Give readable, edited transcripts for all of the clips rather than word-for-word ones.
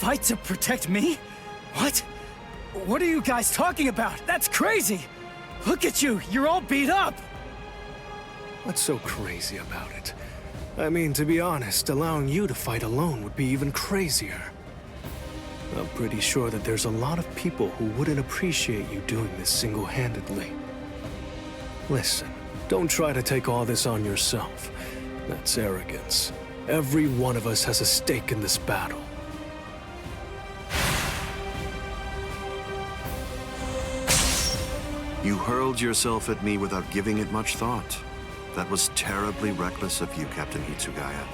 fight to protect me? What? What are you guys talking about? That's crazy! Look at you, you're all beat up! What's so crazy about it? I mean, to be honest, allowing you to fight alone would be even crazier. I'm pretty sure that there's a lot of people who wouldn't appreciate you doing this single-handedly. Listen, don't try to take all this on yourself. That's arrogance. Every one of us has a stake in this battle. You hurled yourself at me without giving it much thought. That was terribly reckless of you, Captain Hitsugaya.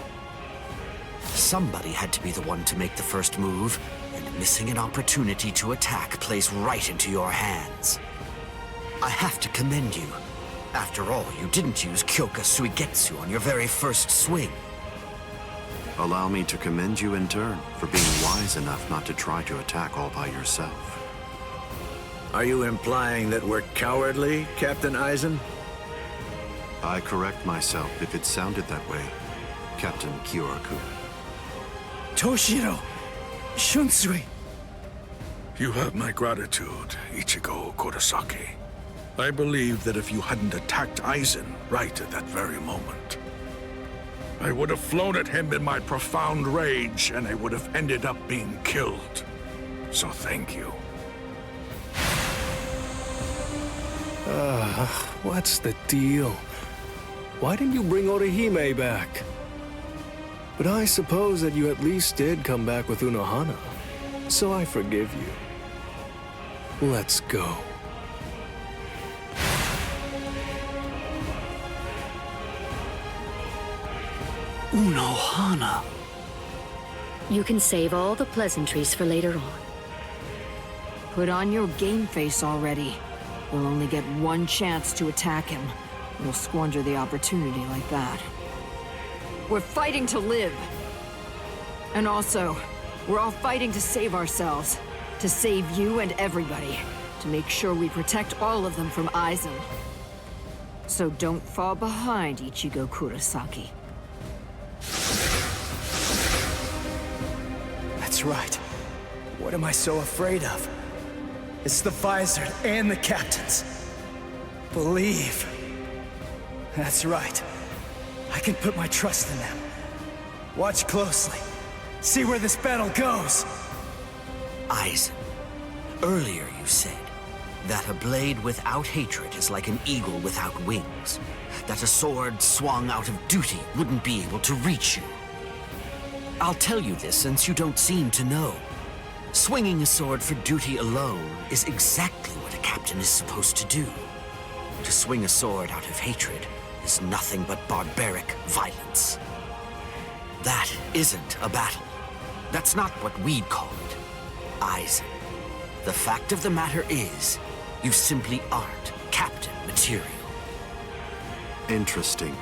Somebody had to be the one to make the first move, and missing an opportunity to attack plays right into your hands. I have to commend you. After all, you didn't use Kyoka Suigetsu on your very first swing. Allow me to commend you in turn for being wise enough not to try to attack all by yourself. Are you implying that we're cowardly, Captain Aizen? I correct myself if it sounded that way, Captain Karakura. Toshiro! Shunsui! You have my gratitude, Ichigo Kurosaki. I believe that if you hadn't attacked Aizen right at that very moment, I would have flown at him in my profound rage, and I would have ended up being killed. So thank you. What's the deal? Why didn't you bring Orihime back? But I suppose that you at least did come back with Unohana, so I forgive you. Let's go. Unohana. You can save all the pleasantries for later on. Put on your game face already. You'll only get one chance to attack him. You'll squander the opportunity like that. We're fighting to live. And also, we're all fighting to save ourselves. To save you and everybody. To make sure we protect all of them from Aizen. So don't fall behind, Ichigo Kurosaki. That's right. What am I so afraid of? It's the Vizard and the captains. Believe. That's right. I can put my trust in them. Watch closely. See where this battle goes. Aizen, earlier you said that a blade without hatred is like an eagle without wings. That a sword swung out of duty wouldn't be able to reach you. I'll tell you this since you don't seem to know. Swinging a sword for duty alone is exactly what a captain is supposed to do. To swing a sword out of hatred is nothing but barbaric violence. That isn't a battle. That's not what we'd call it. Aizen, the fact of the matter is, you simply aren't captain material. Interesting.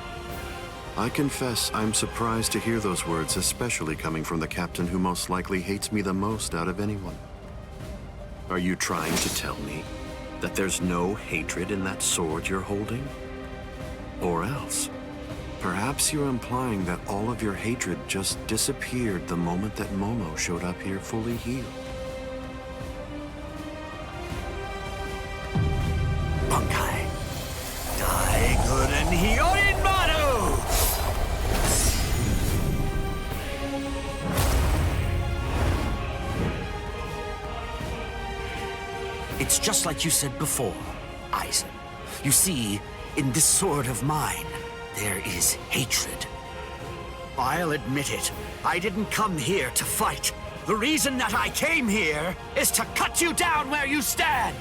I confess I'm surprised to hear those words, especially coming from the captain who most likely hates me the most out of anyone. Are you trying to tell me that there's no hatred in that sword you're holding? Or else, perhaps you're implying that all of your hatred just disappeared the moment that Momo showed up here fully healed. Bunkai. Daiguren Hyorin Manu! It's just like you said before, Aizen. You see, in this sword of mine, there is hatred. I'll admit it. I didn't come here to fight. The reason that I came here is to cut you down where you stand!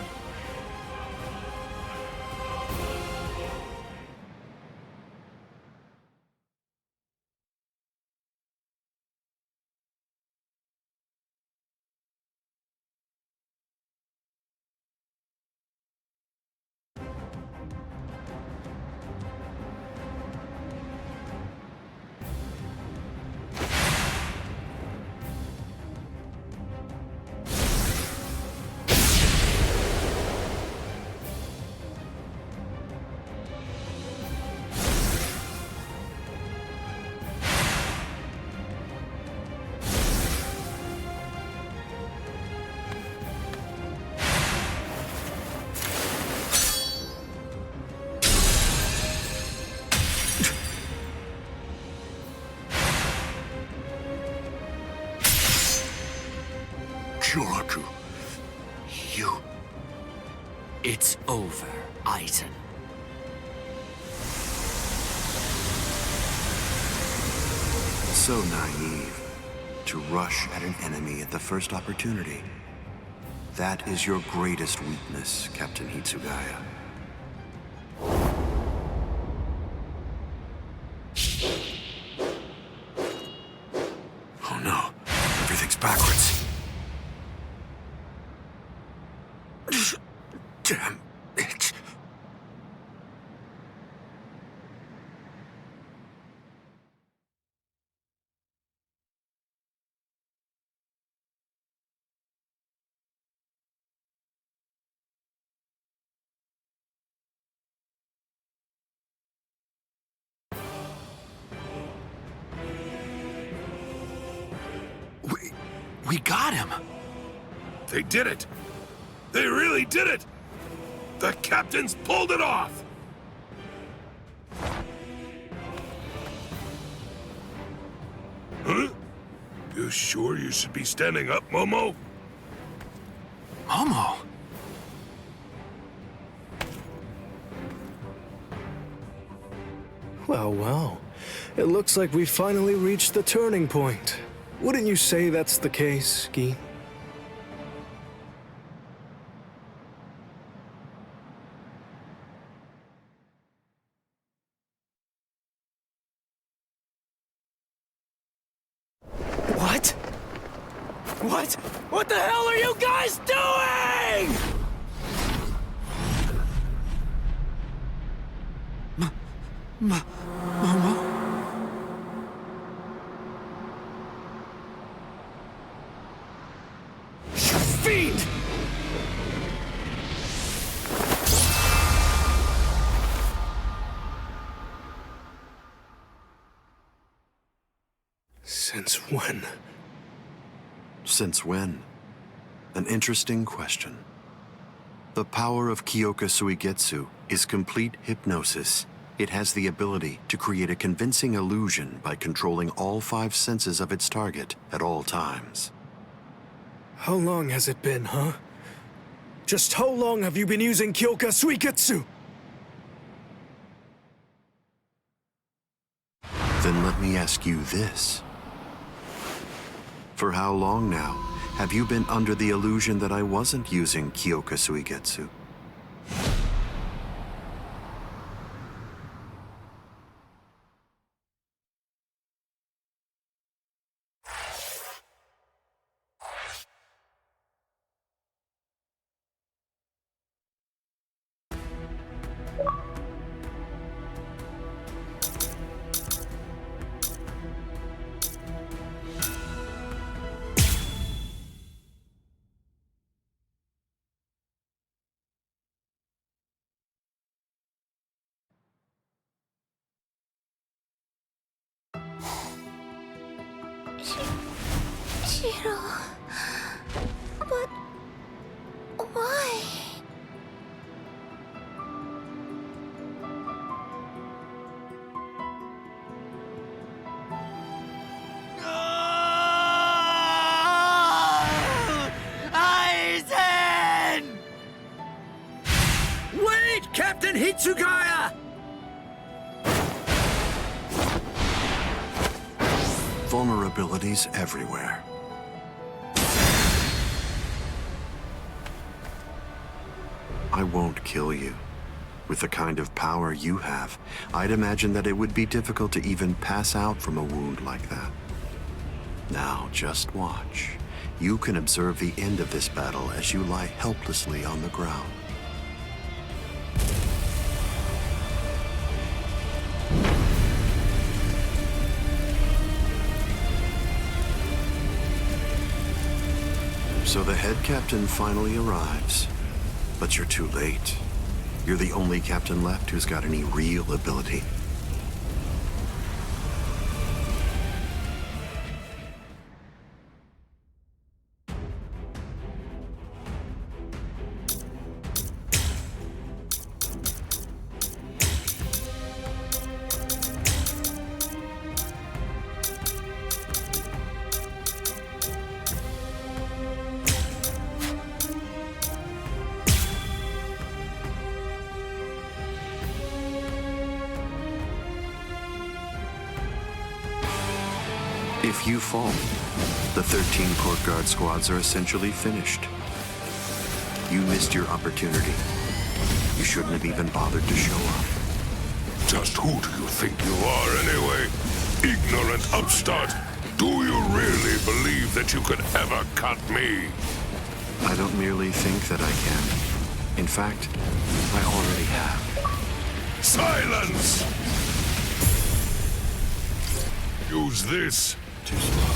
over, Aizen. So naive to rush at an enemy at the first opportunity. That is your greatest weakness, Captain Hitsugaya. Oh no, everything's backwards. Damn it. We got him! They did it! They really did it! The captains pulled it off! Huh? You sure you should be standing up, Momo? Momo! Well, well. It looks like we finally reached the turning point. Wouldn't you say that's the case, Gi? What? What? What the hell are you guys doing? Momo? Fiend! Since when? Since when? An interesting question. The power of Kyoka Suigetsu is complete hypnosis. It has the ability to create a convincing illusion by controlling all 5 senses of its target at all times. How long has it been, huh? Just how long have you been using Kyoka Suigetsu? Then let me ask you this. For how long now have you been under the illusion that I wasn't using Kyoka Suigetsu? Shiro... But... why? Aizen! Wait, Captain Hitsugaya! Vulnerabilities everywhere. I won't kill you. With the kind of power you have, I'd imagine that it would be difficult to even pass out from a wound like that. Now, just watch. You can observe the end of this battle as you lie helplessly on the ground. So the head captain finally arrives. But you're too late. You're the only captain left who's got any real ability. If you fall, the 13 Court Guard squads are essentially finished. You missed your opportunity. You shouldn't have even bothered to show up. Just who do you think you are anyway? Ignorant upstart. Do you really believe that you could ever cut me? I don't merely think that I can. In fact, I already have. Silence! Use this. Too slow.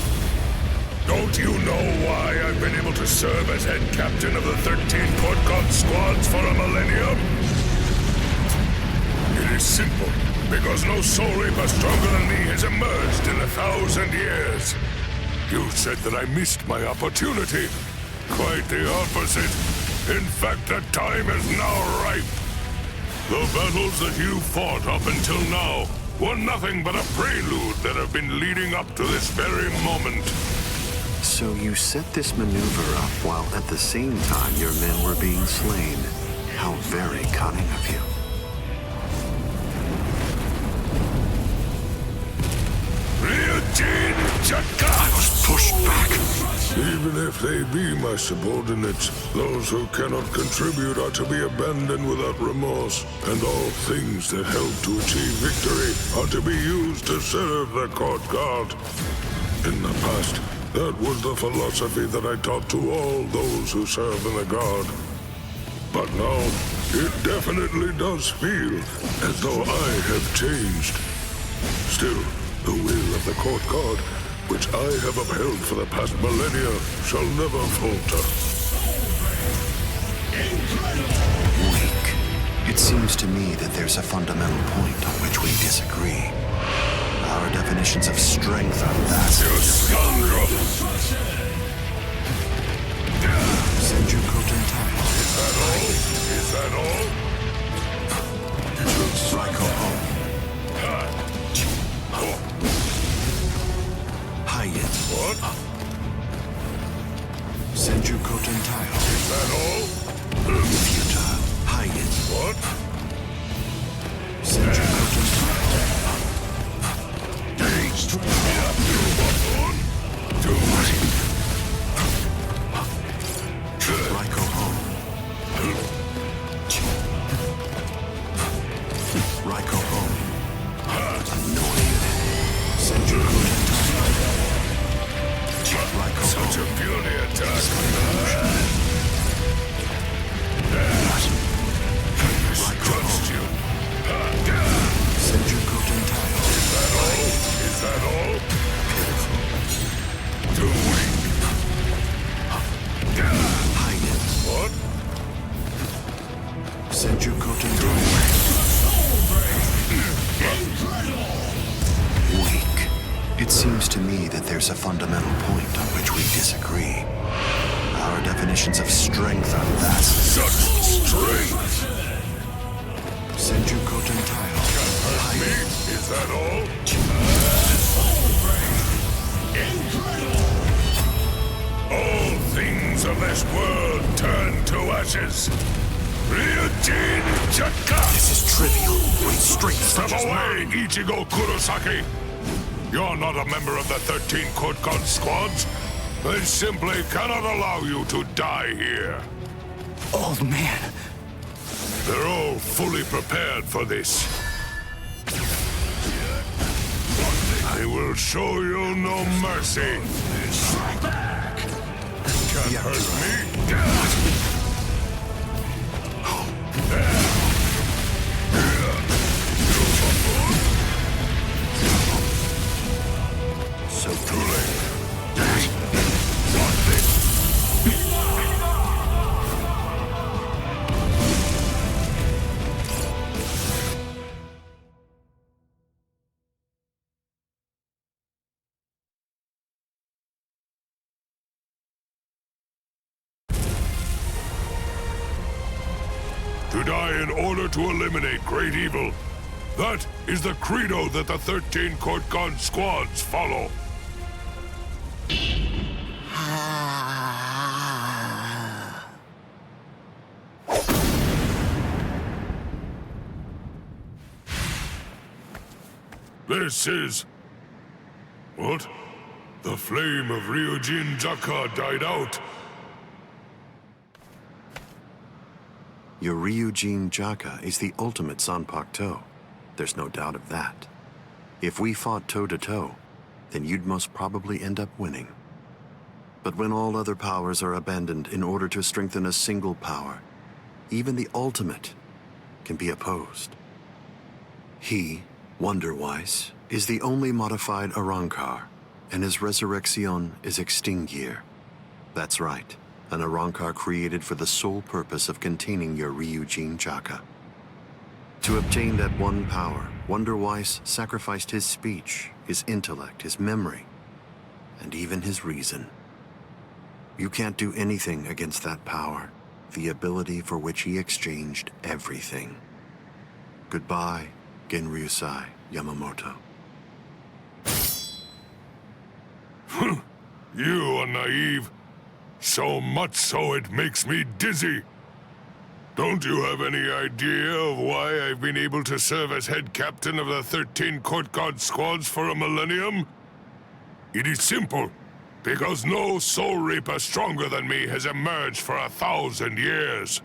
Don't you know why I've been able to serve as head captain of the 13 Court Guard squads for a millennium? It is simple. Because no soul reaper stronger than me has emerged in 1,000 years. You said that I missed my opportunity. Quite the opposite. In fact, the time is now ripe. The battles that you fought up until now were nothing but a prelude that have been leading up to this very moment. So you set this maneuver up while at the same time your men were being slain. How very cunning of you. I was pushed back. Even if they be my subordinates, those who cannot contribute are to be abandoned without remorse, and all things that help to achieve victory are to be used to serve the Court Guard. In the past, that was the philosophy that I taught to all those who serve in the Guard. But now, it definitely does feel as though I have changed. Still, the will of the Court Guard, which I have upheld for the past millennia, shall never falter. Weak. It seems to me that there's a fundamental point on which we disagree. Our definitions of strength are vastly You scoundrel! Senjuko Tentai. Is that all? Is that all? Raiko Ho. Hayen. What? Senjuko Tentai. Is that all? Futile. Hayen. What? Senjuko Tentai. Raiko Ho. Raiko Ho. Annoyed. Senjuko Tentai. Raiko Ho. Such a puny attack. Trust you. Senjuko Tentai. Is that all? Is that all? Too weak. Hayen. What? Senjuko Tentai. Weak. It seems to me that there's a fundamental point on which we disagree. Our definitions of strength are vastly Such strength! Senjuko Tentai. Me? Is that all? All things of this world turn to ashes. Ryujin Chaka! This is trivial. When strength Step such as away, mine. Ichigo Kurosaki! You're not a member of the 13 Court Guard squads. They simply cannot allow you to die here. Old man. They're all fully prepared for this. I will show you no mercy. Can't hurt me. So too late. To die in order to eliminate great evil. That is the credo that the 13 Court Guard squads follow. This is... What? The flame of Ryujin Jaka died out. Your Ryujin Jaka is the ultimate Zanpakuto. There's no doubt of that. If we fought toe-to-toe, then you'd most probably end up winning. But when all other powers are abandoned in order to strengthen a single power, even the ultimate can be opposed. He, Wonder-Wise, is the only modified Arrancar, and his resurrection is Extinguir. That's right, an Arrancar created for the sole purpose of containing your Ryujin Jaka. To obtain that one power, Wonder-Wise sacrificed his speech, his intellect, his memory, and even his reason. You can't do anything against that power, the ability for which he exchanged everything. Goodbye, Genryusai Yamamoto. You are naive. So much so it makes me dizzy. Don't you have any idea of why I've been able to serve as head captain of the 13 court guard squads for a millennium? It is simple. Because no soul reaper stronger than me has emerged for 1,000 years.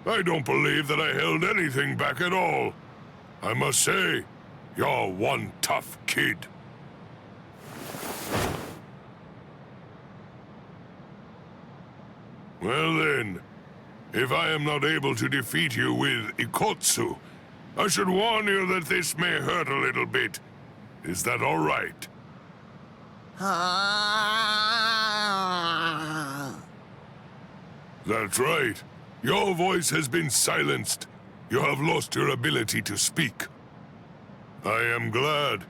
I don't believe that I held anything back at all. I must say, you're one tough kid. Well then, if I am not able to defeat you with Ikotsu, I should warn you that this may hurt a little bit. Is that all right? That's right. Your voice has been silenced. You have lost your ability to speak. I am glad.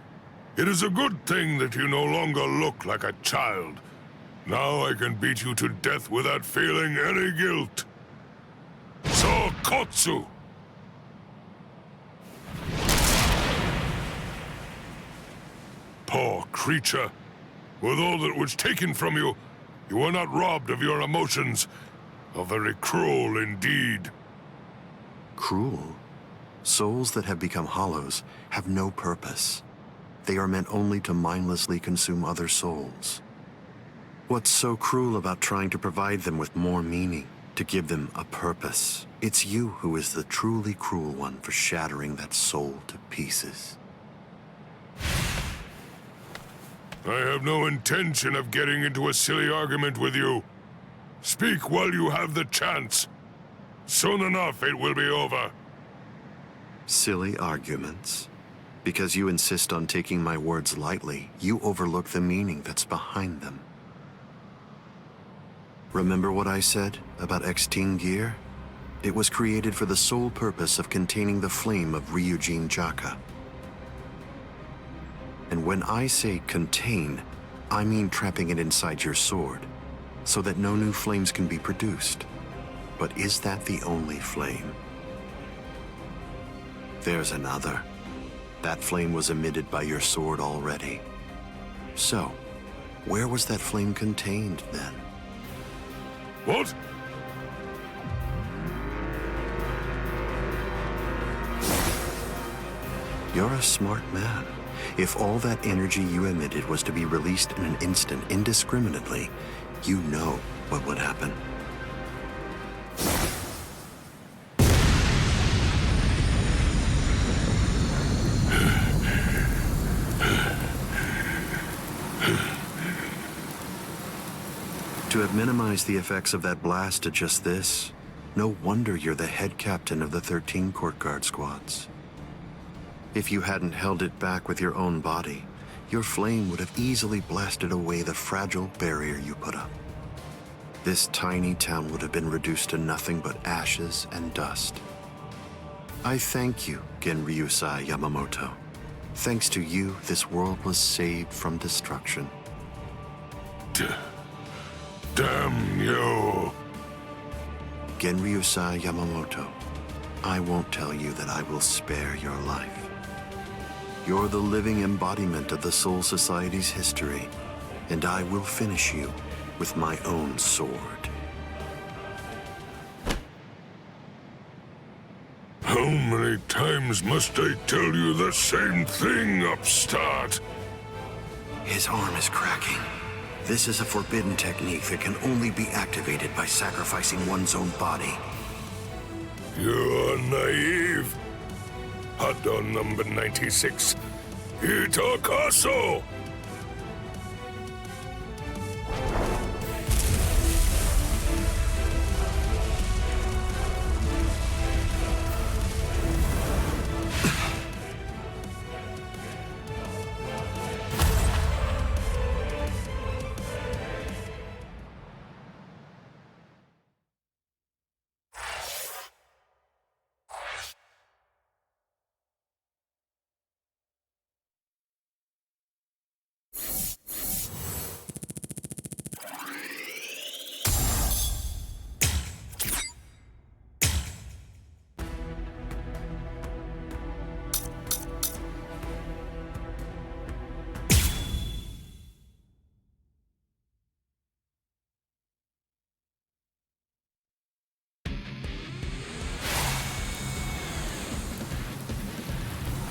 It is a good thing that you no longer look like a child. Now I can beat you to death without feeling any guilt. Sokotsu! Poor creature. With all that was taken from you, you were not robbed of your emotions. How very cruel indeed. Cruel? Souls that have become hollows have no purpose. They are meant only to mindlessly consume other souls. What's so cruel about trying to provide them with more meaning, to give them a purpose? It's you who is the truly cruel one for shattering that soul to pieces. I have no intention of getting into a silly argument with you. Speak while you have the chance. Soon enough, it will be over. Silly arguments? Because you insist on taking my words lightly, you overlook the meaning that's behind them. Remember what I said about Extinguir? It was created for the sole purpose of containing the flame of Ryujin Jaka. And when I say contain, I mean trapping it inside your sword, so that no new flames can be produced. But is that the only flame? There's another. That flame was emitted by your sword already. So, where was that flame contained then? What? You're a smart man. If all that energy you emitted was to be released in an instant indiscriminately, you know what would happen. To have minimized the effects of that blast to just this, no wonder you're the head captain of the 13 court guard squads. If you hadn't held it back with your own body, your flame would have easily blasted away the fragile barrier you put up. This tiny town would have been reduced to nothing but ashes and dust. I thank you, Genryusai Yamamoto. Thanks to you, this world was saved from destruction. Damn you! Genryusai Yamamoto, I won't tell you that I will spare your life. You're the living embodiment of the Soul Society's history, and I will finish you with my own sword. How many times must I tell you the same thing, upstart? His arm is cracking. This is a forbidden technique that can only be activated by sacrificing one's own body. You're naive. Hot on number 96. Itokaso!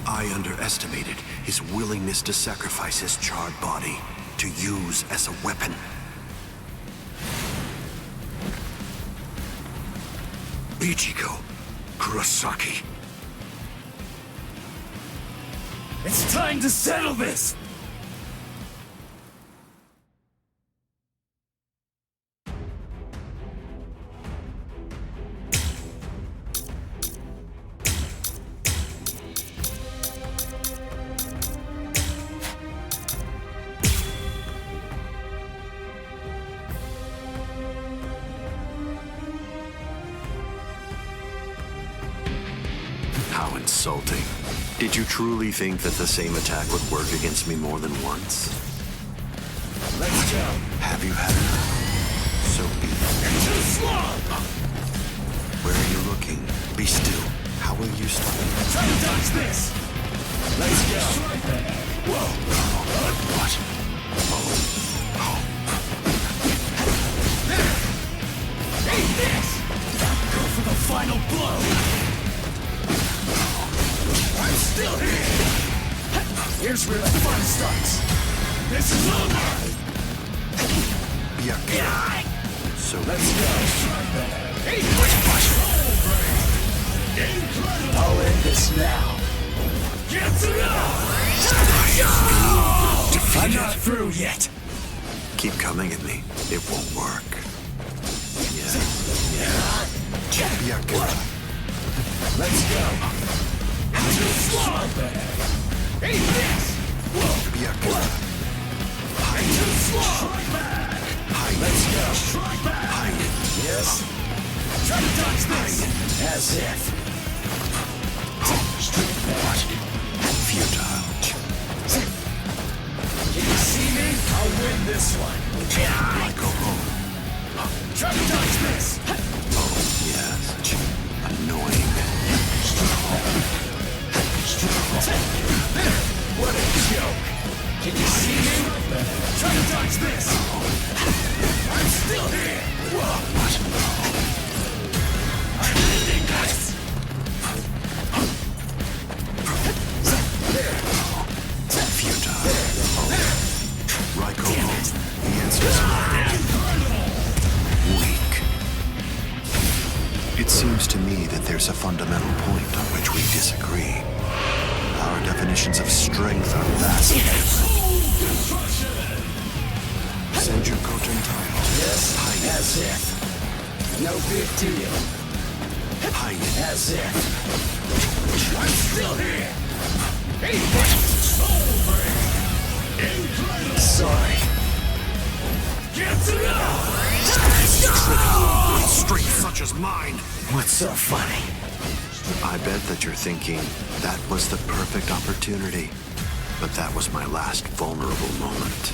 I underestimated his willingness to sacrifice his charred body to use as a weapon. Ichigo Kurosaki. It's time to settle this! How insulting. Did you truly think that the same attack would work against me more than once? Let's go! Have you had enough? So be it. Into the slump! Where are you looking? Be still. How will you stop me? Try to dodge this! Let's go! Whoa! What? Eat this! Go for the final blow! I'm still here! Here's where the fun starts! This is over! Yeah. So let's go! I'll end this now! Get it up! I'm not through yet! keep coming at me. It won't work. Yeah. Let's go! Into the slump! Eat this! Whoa! Into the slump! Let's go! Yes? Try to dodge this! As if! Futile. Can you see me? I'll win this one! I go home. Try to dodge this! Oh, yes. Annoying. What a joke! Can you see me? Try to dodge this! I'm still here! I'm ending this! Futile. Raiko home. The answer's weak. It seems to me that there's a fundamental point on which we disagree. Our definitions of strength are vastly different. Senjuko Tentai. Yes, as if. No big deal. As if. I'm still here! Hey, sorry. Get it up! Strength such as mine. What's so funny? I bet that you're thinking, that was the perfect opportunity. But that was my last vulnerable moment.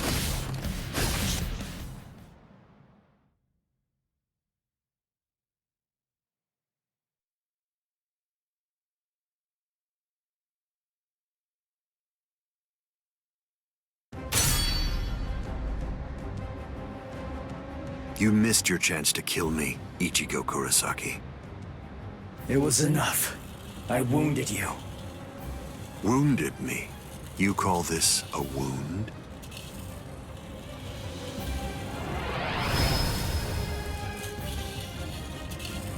You missed your chance to kill me, Ichigo Kurosaki. It was enough. I wounded you. Wounded me? You call this a wound?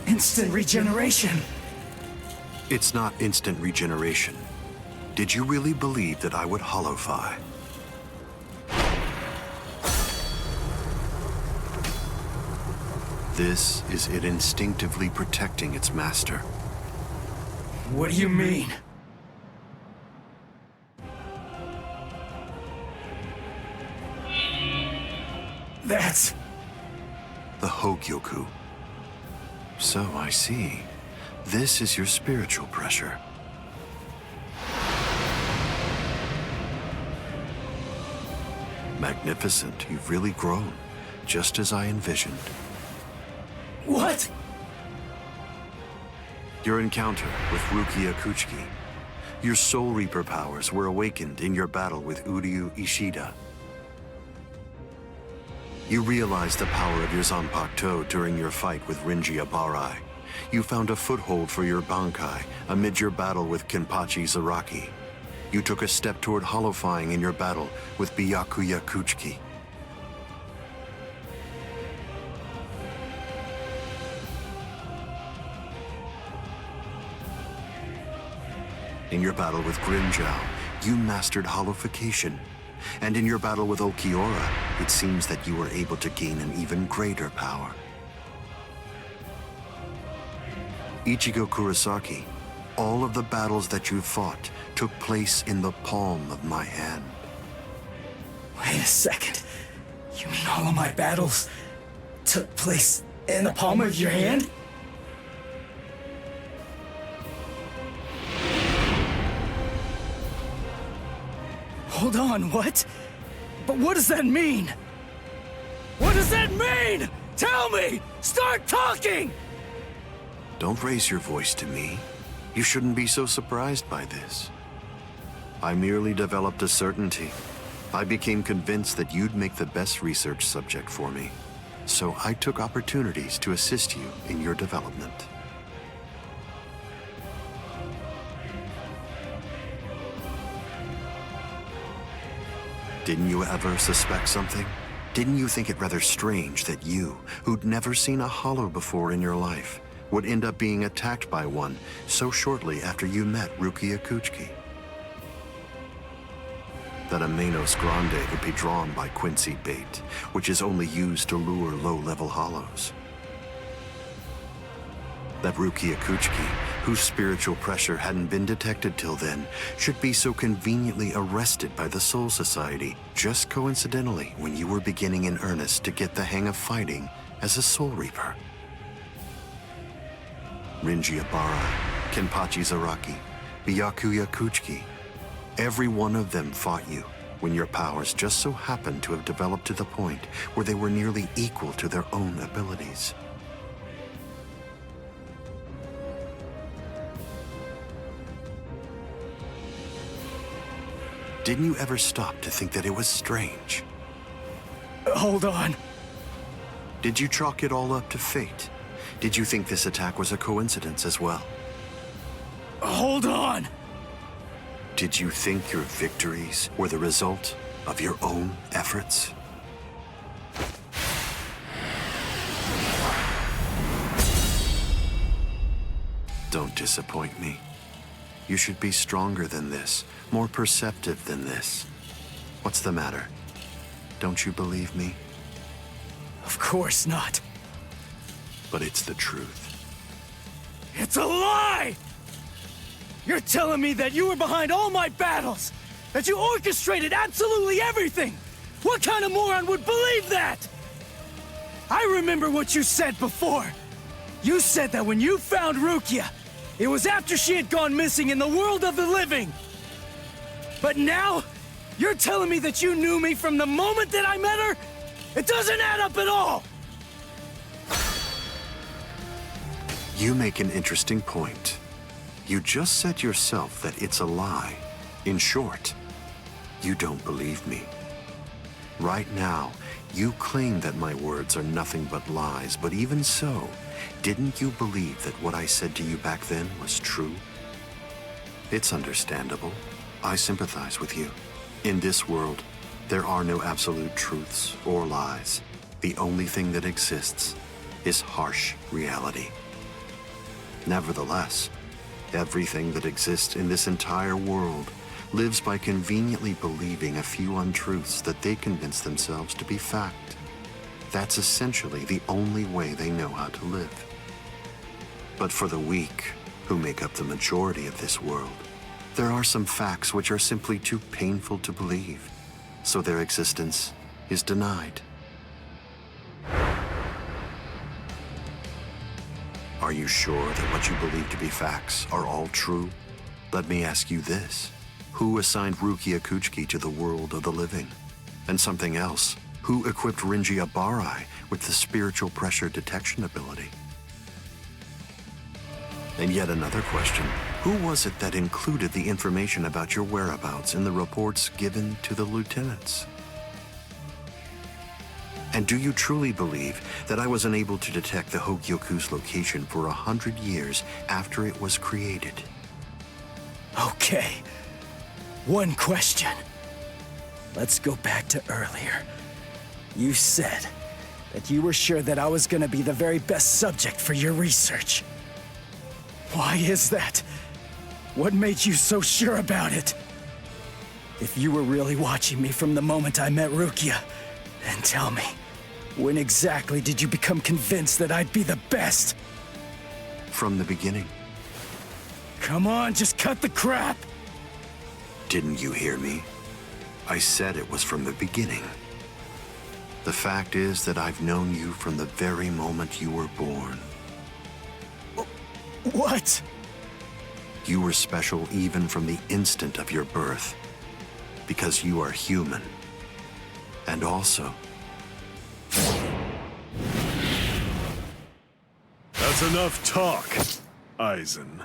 Instant regeneration! It's not instant regeneration. Did you really believe that I would holofy? This is it instinctively protecting its master. What do you mean? That's... The Hogyoku. So I see. This is your spiritual pressure. Magnificent. You've really grown, just as I envisioned. What? Your encounter with Rukia Kuchiki. Your Soul Reaper powers were awakened in your battle with Uryu Ishida. You realized the power of your Zanpakuto during your fight with Rinji Abarai. You found a foothold for your Bankai amid your battle with Kenpachi Zaraki. You took a step toward holofying in your battle with Byakuya Kuchiki. In your battle with Grimmjow, you mastered holofication. And in your battle with Okiura, it seems that you were able to gain an even greater power. Ichigo Kurosaki, all of the battles that you fought took place in the palm of my hand. Wait a second. You mean all of my battles took place in the palm of your hand? Hold on, what? But what does that mean? What does that mean? Tell me! Start talking! Don't raise your voice to me. You shouldn't be so surprised by this. I merely developed a certainty. I became convinced that you'd make the best research subject for me. So I took opportunities to assist you in your development. Didn't you ever suspect something? Didn't you think it rather strange that you, who'd never seen a hollow before in your life, would end up being attacked by one so shortly after you met Rukia Kuchiki? That a Manos Grande would be drawn by Quincy bait, which is only used to lure low-level hollows. That Rukia Kuchiki, whose spiritual pressure hadn't been detected till then, should be so conveniently arrested by the Soul Society just coincidentally when you were beginning in earnest to get the hang of fighting as a Soul Reaper. Rinji Abarai, Kenpachi Zaraki, Byakuya Kuchiki, every one of them fought you when your powers just so happened to have developed to the point where they were nearly equal to their own abilities. Didn't you ever stop to think that it was strange? Hold on. Did you chalk it all up to fate? Did you think this attack was a coincidence as well? Hold on! Did you think your victories were the result of your own efforts? Don't disappoint me. You should be stronger than this, more perceptive than this. What's the matter? Don't you believe me? Of course not. But it's the truth. It's a lie! You're telling me that you were behind all my battles! That you orchestrated absolutely everything! What kind of moron would believe that? I remember what you said before. You said that when you found Rukia, it was after she had gone missing in the world of the living. But now, you're telling me that you knew me from the moment that I met her? It doesn't add up at all! You make an interesting point. You just said yourself that it's a lie. In short, you don't believe me. Right now, You claim that my words are nothing but lies, but even so, didn't you believe that what I said to you back then was true? It's understandable. I sympathize with you. In this world, there are no absolute truths or lies. The only thing that exists is harsh reality. Nevertheless, everything that exists in this entire world lives by conveniently believing a few untruths that they convince themselves to be fact. That's essentially the only way they know how to live. But for the weak, who make up the majority of this world, there are some facts which are simply too painful to believe, so their existence is denied. Are you sure that what you believe to be facts are all true? Let me ask you this. Who assigned Rukia Kuchiki to the world of the living? And something else. Who equipped Rinji Abarai with the spiritual pressure detection ability? And yet another question. Who was it that included the information about your whereabouts in the reports given to the lieutenants? And do you truly believe that I was unable to detect the Hogyoku's location for 100 years after it was created? Okay. One question. Let's go back to earlier. You said that you were sure that I was gonna be the very best subject for your research. Why is that? What made you so sure about it? If you were really watching me from the moment I met Rukia, then tell me, when exactly did you become convinced that I'd be the best? From the beginning. Come on, just cut the crap! Didn't you hear me? I said it was from the beginning. The fact is that I've known you from the very moment you were born. What? You were special even from the instant of your birth, because you are human. And also... That's enough talk, Aizen.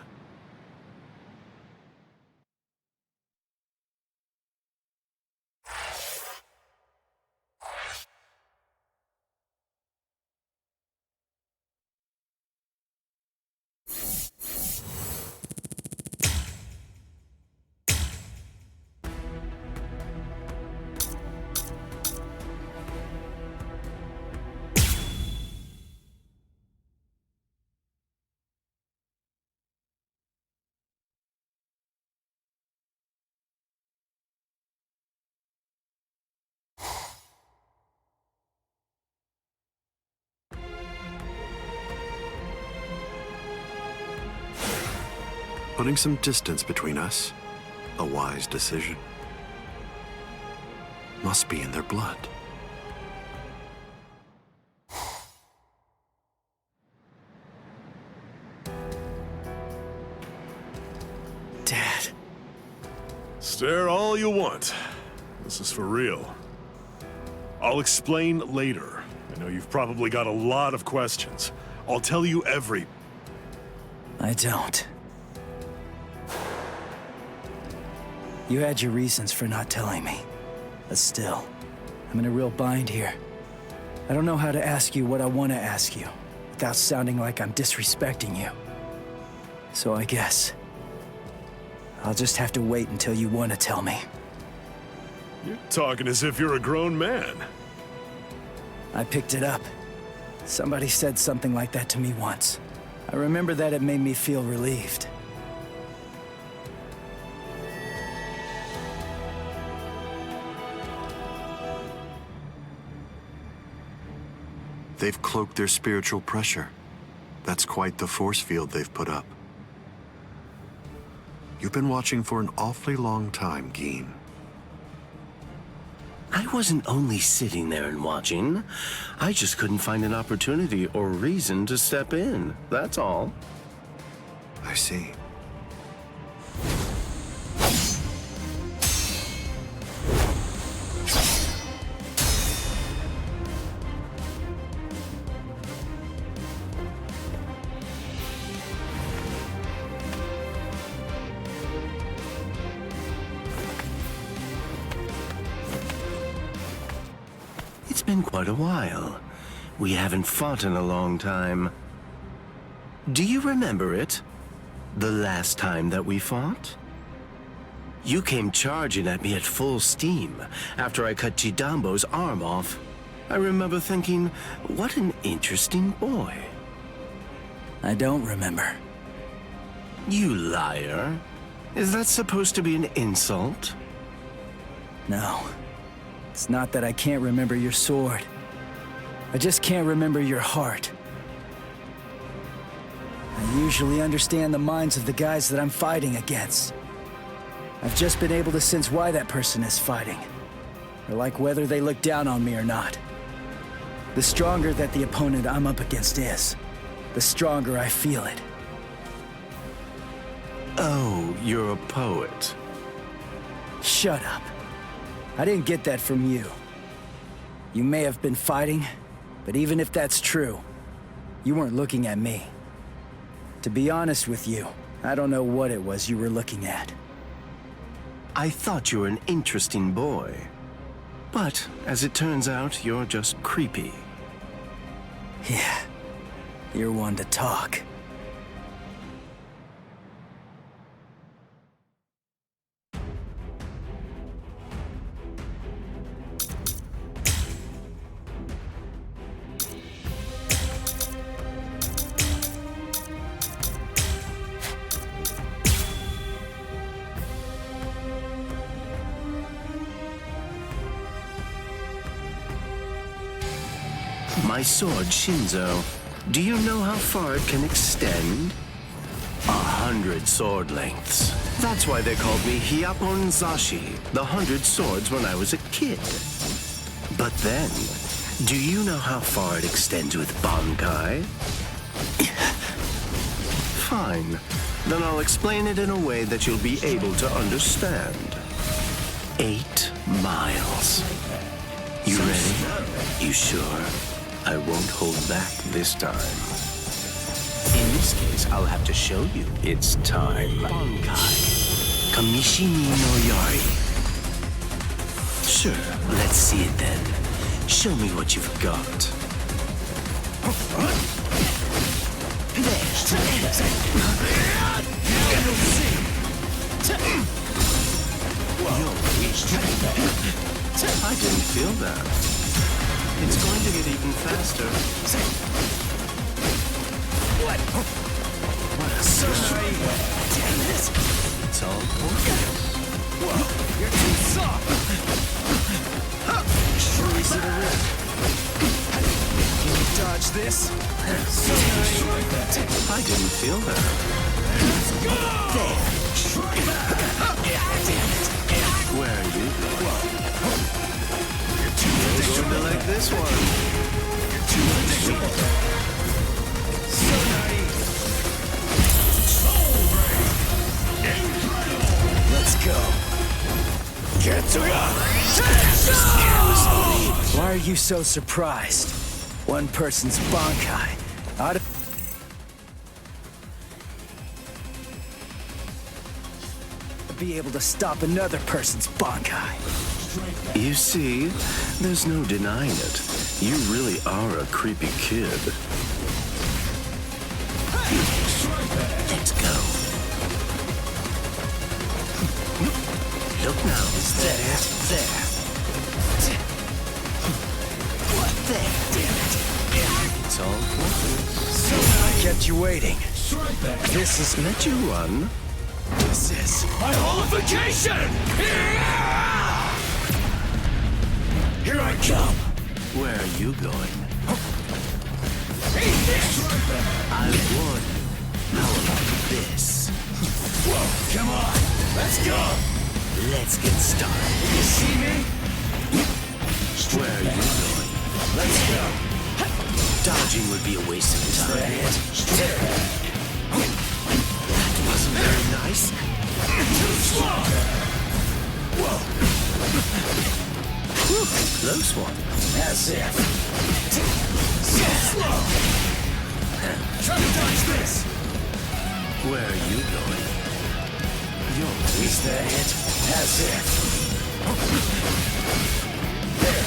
Putting some distance between us, a wise decision. Must be in their blood. Dad. Stare all you want. This is for real. I'll explain later. I know you've probably got a lot of questions. I'll tell you every... I don't. You had your reasons for not telling me. But still, I'm in a real bind here. I don't know how to ask you what I want to ask you, without sounding like I'm disrespecting you. So I guess... I'll just have to wait until you want to tell me. You're talking as if you're a grown man. I picked it up. Somebody said something like that to me once. I remember that it made me feel relieved. They've cloaked their spiritual pressure. That's quite the force field they've put up. You've been watching for an awfully long time, Geen. I wasn't only sitting there and watching. I just couldn't find an opportunity or reason to step in, that's all. I see. It's been quite a while. We haven't fought in a long time. Do you remember it? The last time that we fought? You came charging at me at full steam after I cut Chidambo's arm off. I remember thinking, what an interesting boy. I don't remember. You liar. Is that supposed to be an insult? No. It's not that I can't remember your sword. I just can't remember your heart. I usually understand the minds of the guys that I'm fighting against. I've just been able to sense why that person is fighting, or like whether they look down on me or not. The stronger that the opponent I'm up against is, the stronger I feel it. Oh, you're a poet. Shut up. I didn't get that from you. You may have been fighting, but even if that's true, you weren't looking at me. To be honest with you, I don't know what it was you were looking at. I thought you were an interesting boy. But, as it turns out, you're just creepy. Yeah, you're one to talk. My sword, Shinzo, do you know how far it can extend? 100 sword lengths. That's why they called me Hyapon Zashi, the 100 swords when I was a kid. But then, do you know how far it extends with Bankai? Fine. Then I'll explain it in a way that you'll be able to understand. 8 miles. You ready? You sure? I won't hold back this time. In this case, I'll have to show you. It's time. Bankai. Kamishini no Yari. Sure, let's see it then. Show me what you've got. I didn't feel that. It's going to get even faster. What? What a sorry. Damn it. It's all focus. Whoa, you're too soft. Easy to rip. Can you dodge this? I didn't feel that. Let's go! There. Damn it. Where are you going? You're going to like this one. You're too predictable. So naive. Let's go. Get to Why are you so surprised? One person's Bankai ought to be able to stop another person's Bankai. You see, there's no denying it. You really are a creepy kid. Let's go. Look now. There. What? There. Damn it. It's all focus. So I kept you waiting. This is Let you run. This is my holification! Here I come! Where are you going? Hey, this! I won. How about this? Whoa, come on! Let's go! Let's get started. You see me? Where are you going? Let's go! Dodging would be a waste of time. That wasn't very nice. Too slow! Whoa! Close one. As if. So slow! Try to dodge this! Where are you going? Is that it? As if. There.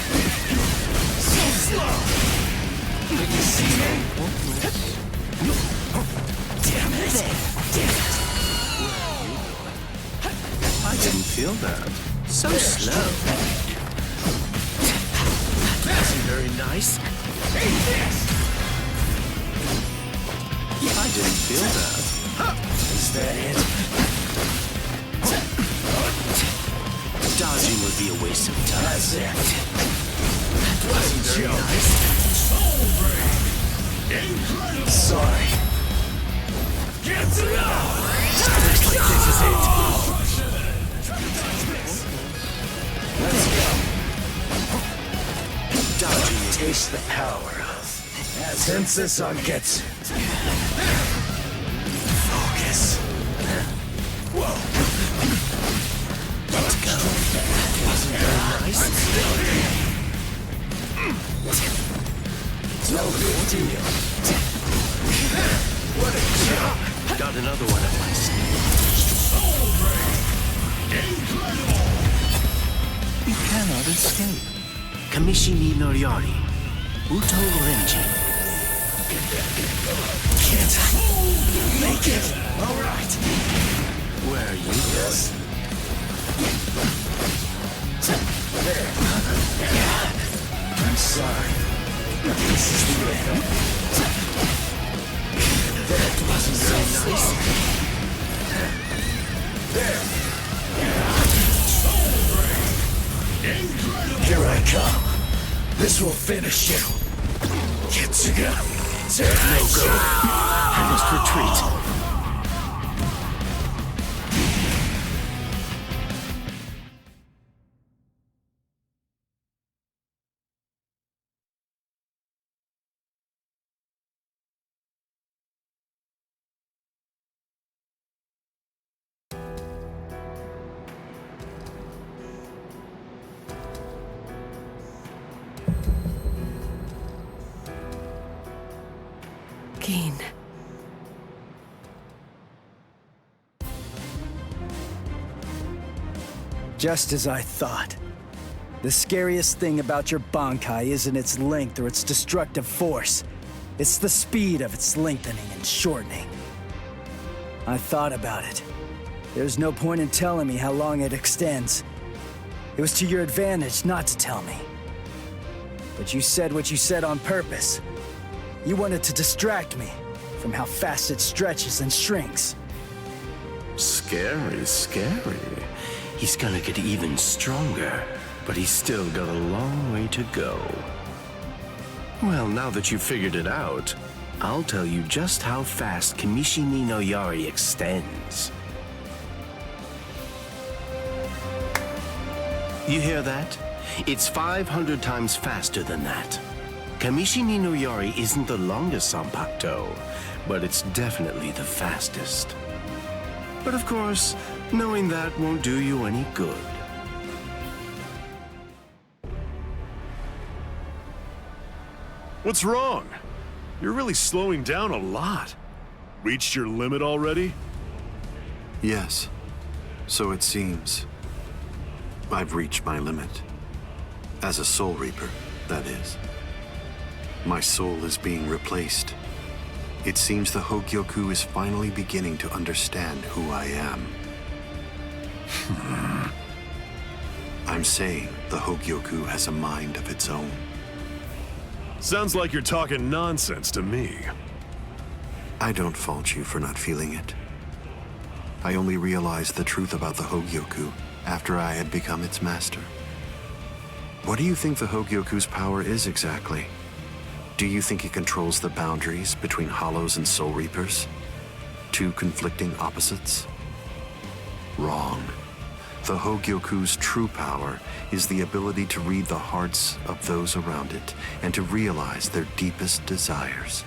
Damn it! I didn't feel that. So slow. Isn't very nice. I didn't feel that. Is that it? Dodging would be a waste of time. That's it. That wasn't very nice. Sorry. Looks like this is it. Let's go. Dodging Taste the power of Senses on Getsu. Focus. Whoa. Let's go. That wasn't very nice. I'm still here. No big deal. What a job. Got another one up my sleeve. You cannot escape. Kamishimi no Yari. Uto Renji. Can't make it. All right. Where are you? Yes. There. I'm sorry. This is the end. That wasn't so nice. There. Here I come. This will finish you. Getsuga. No go. I must retreat. Keen. Just as I thought. The scariest thing about your Bankai isn't its length or its destructive force. It's the speed of its lengthening and shortening. I thought about it. There's no point in telling me how long it extends. It was to your advantage not to tell me. But you said what you said on purpose. You wanted to distract me from how fast it stretches and shrinks. Scary, scary. He's gonna get even stronger, but he's still got a long way to go. Well, now that you've figured it out, I'll tell you just how fast Kamishimi no Yari extends. You hear that? It's 500 times faster than that. Kamishimi no Yari isn't the longest Zanpakuto, but it's definitely the fastest. But of course, knowing that won't do you any good. What's wrong? You're really slowing down a lot. Reached your limit already? Yes, so it seems. I've reached my limit. As a Soul Reaper, that is. My soul is being replaced. It seems the Hogyoku is finally beginning to understand who I am. I'm saying the Hogyoku has a mind of its own. Sounds like you're talking nonsense to me. I don't fault you for not feeling it. I only realized the truth about the Hogyoku after I had become its master. What do you think the Hogyoku's power is exactly? Do you think it controls the boundaries between Hollows and Soul Reapers? Two conflicting opposites? Wrong. The Hogyoku's true power is the ability to read the hearts of those around it and to realize their deepest desires.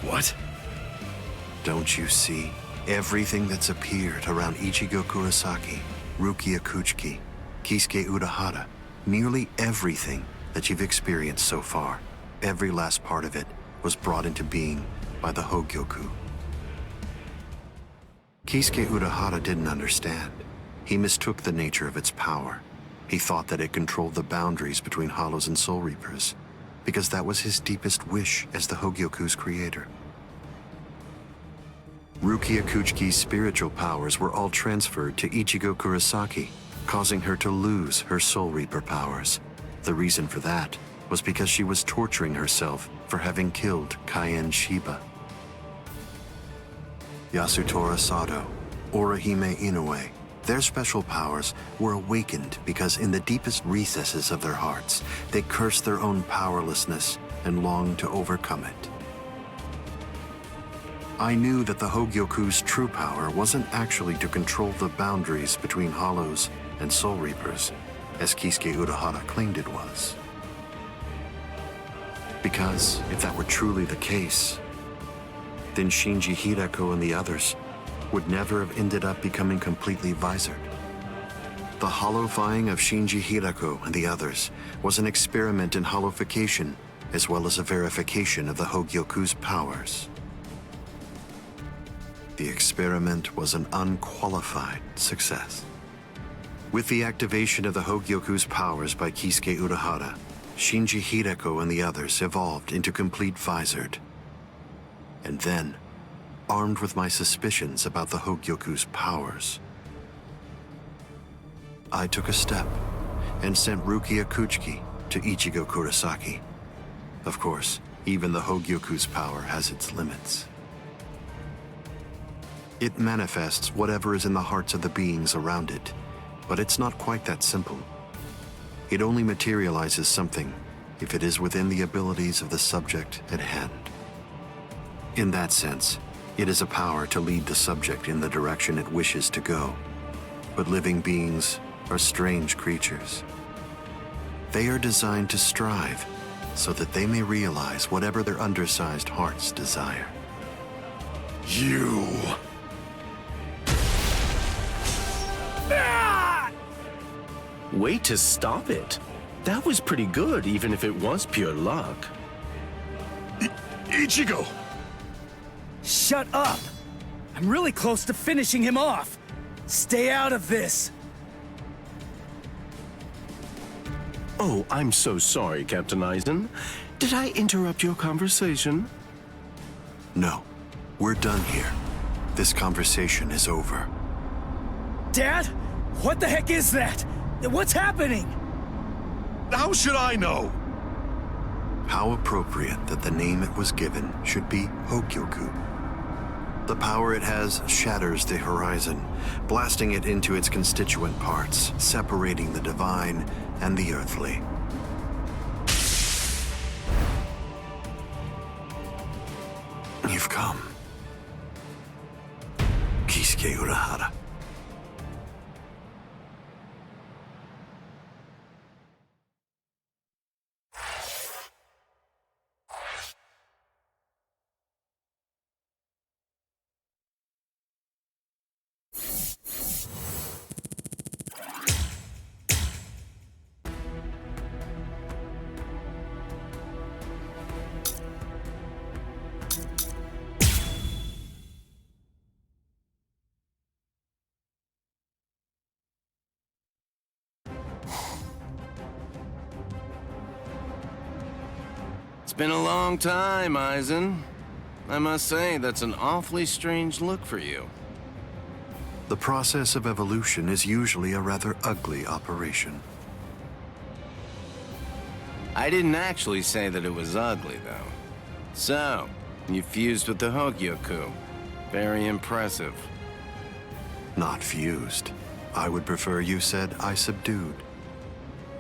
What? Don't you see? Everything that's appeared around Ichigo Kurosaki, Rukia Kuchiki, Kisuke Urahara, nearly everything that you've experienced so far, every last part of it was brought into being by the Hogyoku. Kisuke Urahara didn't understand. He mistook the nature of its power. He thought that it controlled the boundaries between Hollows and Soul Reapers, because that was his deepest wish as the Hogyoku's creator. Rukia Kuchiki's spiritual powers were all transferred to Ichigo Kurosaki, causing her to lose her Soul Reaper powers. The reason for that was because she was torturing herself for having killed Kaien Shiba. Yasutora Sado, Orihime Inoue, their special powers were awakened because in the deepest recesses of their hearts, they cursed their own powerlessness and longed to overcome it. I knew that the Hogyoku's true power wasn't actually to control the boundaries between Hollows and Soul Reapers, as Kisuke Urahara claimed it was. Because if that were truly the case, then Shinji Hideko and the others would never have ended up becoming completely visored. The hollowifying of Shinji Hideko and the others was an experiment in hollowification, as well as a verification of the Hogyoku's powers. The experiment was an unqualified success. With the activation of the Hogyoku's powers by Kisuke Urahara, Shinji Hideko and the others evolved into complete visored. And then, armed with my suspicions about the Hogyoku's powers, I took a step and sent Rukia Kuchiki to Ichigo Kurosaki. Of course, even the Hogyoku's power has its limits. It manifests whatever is in the hearts of the beings around it, but it's not quite that simple. It only materializes something if it is within the abilities of the subject at hand. In that sense, it is a power to lead the subject in the direction it wishes to go. But living beings are strange creatures. They are designed to strive so that they may realize whatever their undersized hearts desire. You... Way to stop it. That was pretty good, even if it was pure luck. Ichigo! Shut up! I'm really close to finishing him off. Stay out of this. Oh, I'm so sorry, Captain Eisen. Did I interrupt your conversation? No, we're done here. This conversation is over. Dad? What the heck is that? What's happening? How should I know? How appropriate that the name it was given should be Hogyoku. The power it has shatters the horizon, blasting it into its constituent parts, separating the divine and the earthly. You've come. Kisuke Urahara. It's been a long time, Eisen. I must say, that's an awfully strange look for you. The process of evolution is usually a rather ugly operation. I didn't actually say that it was ugly, though. So, you fused with the Hogyoku. Very impressive. Not fused. I would prefer you said I subdued.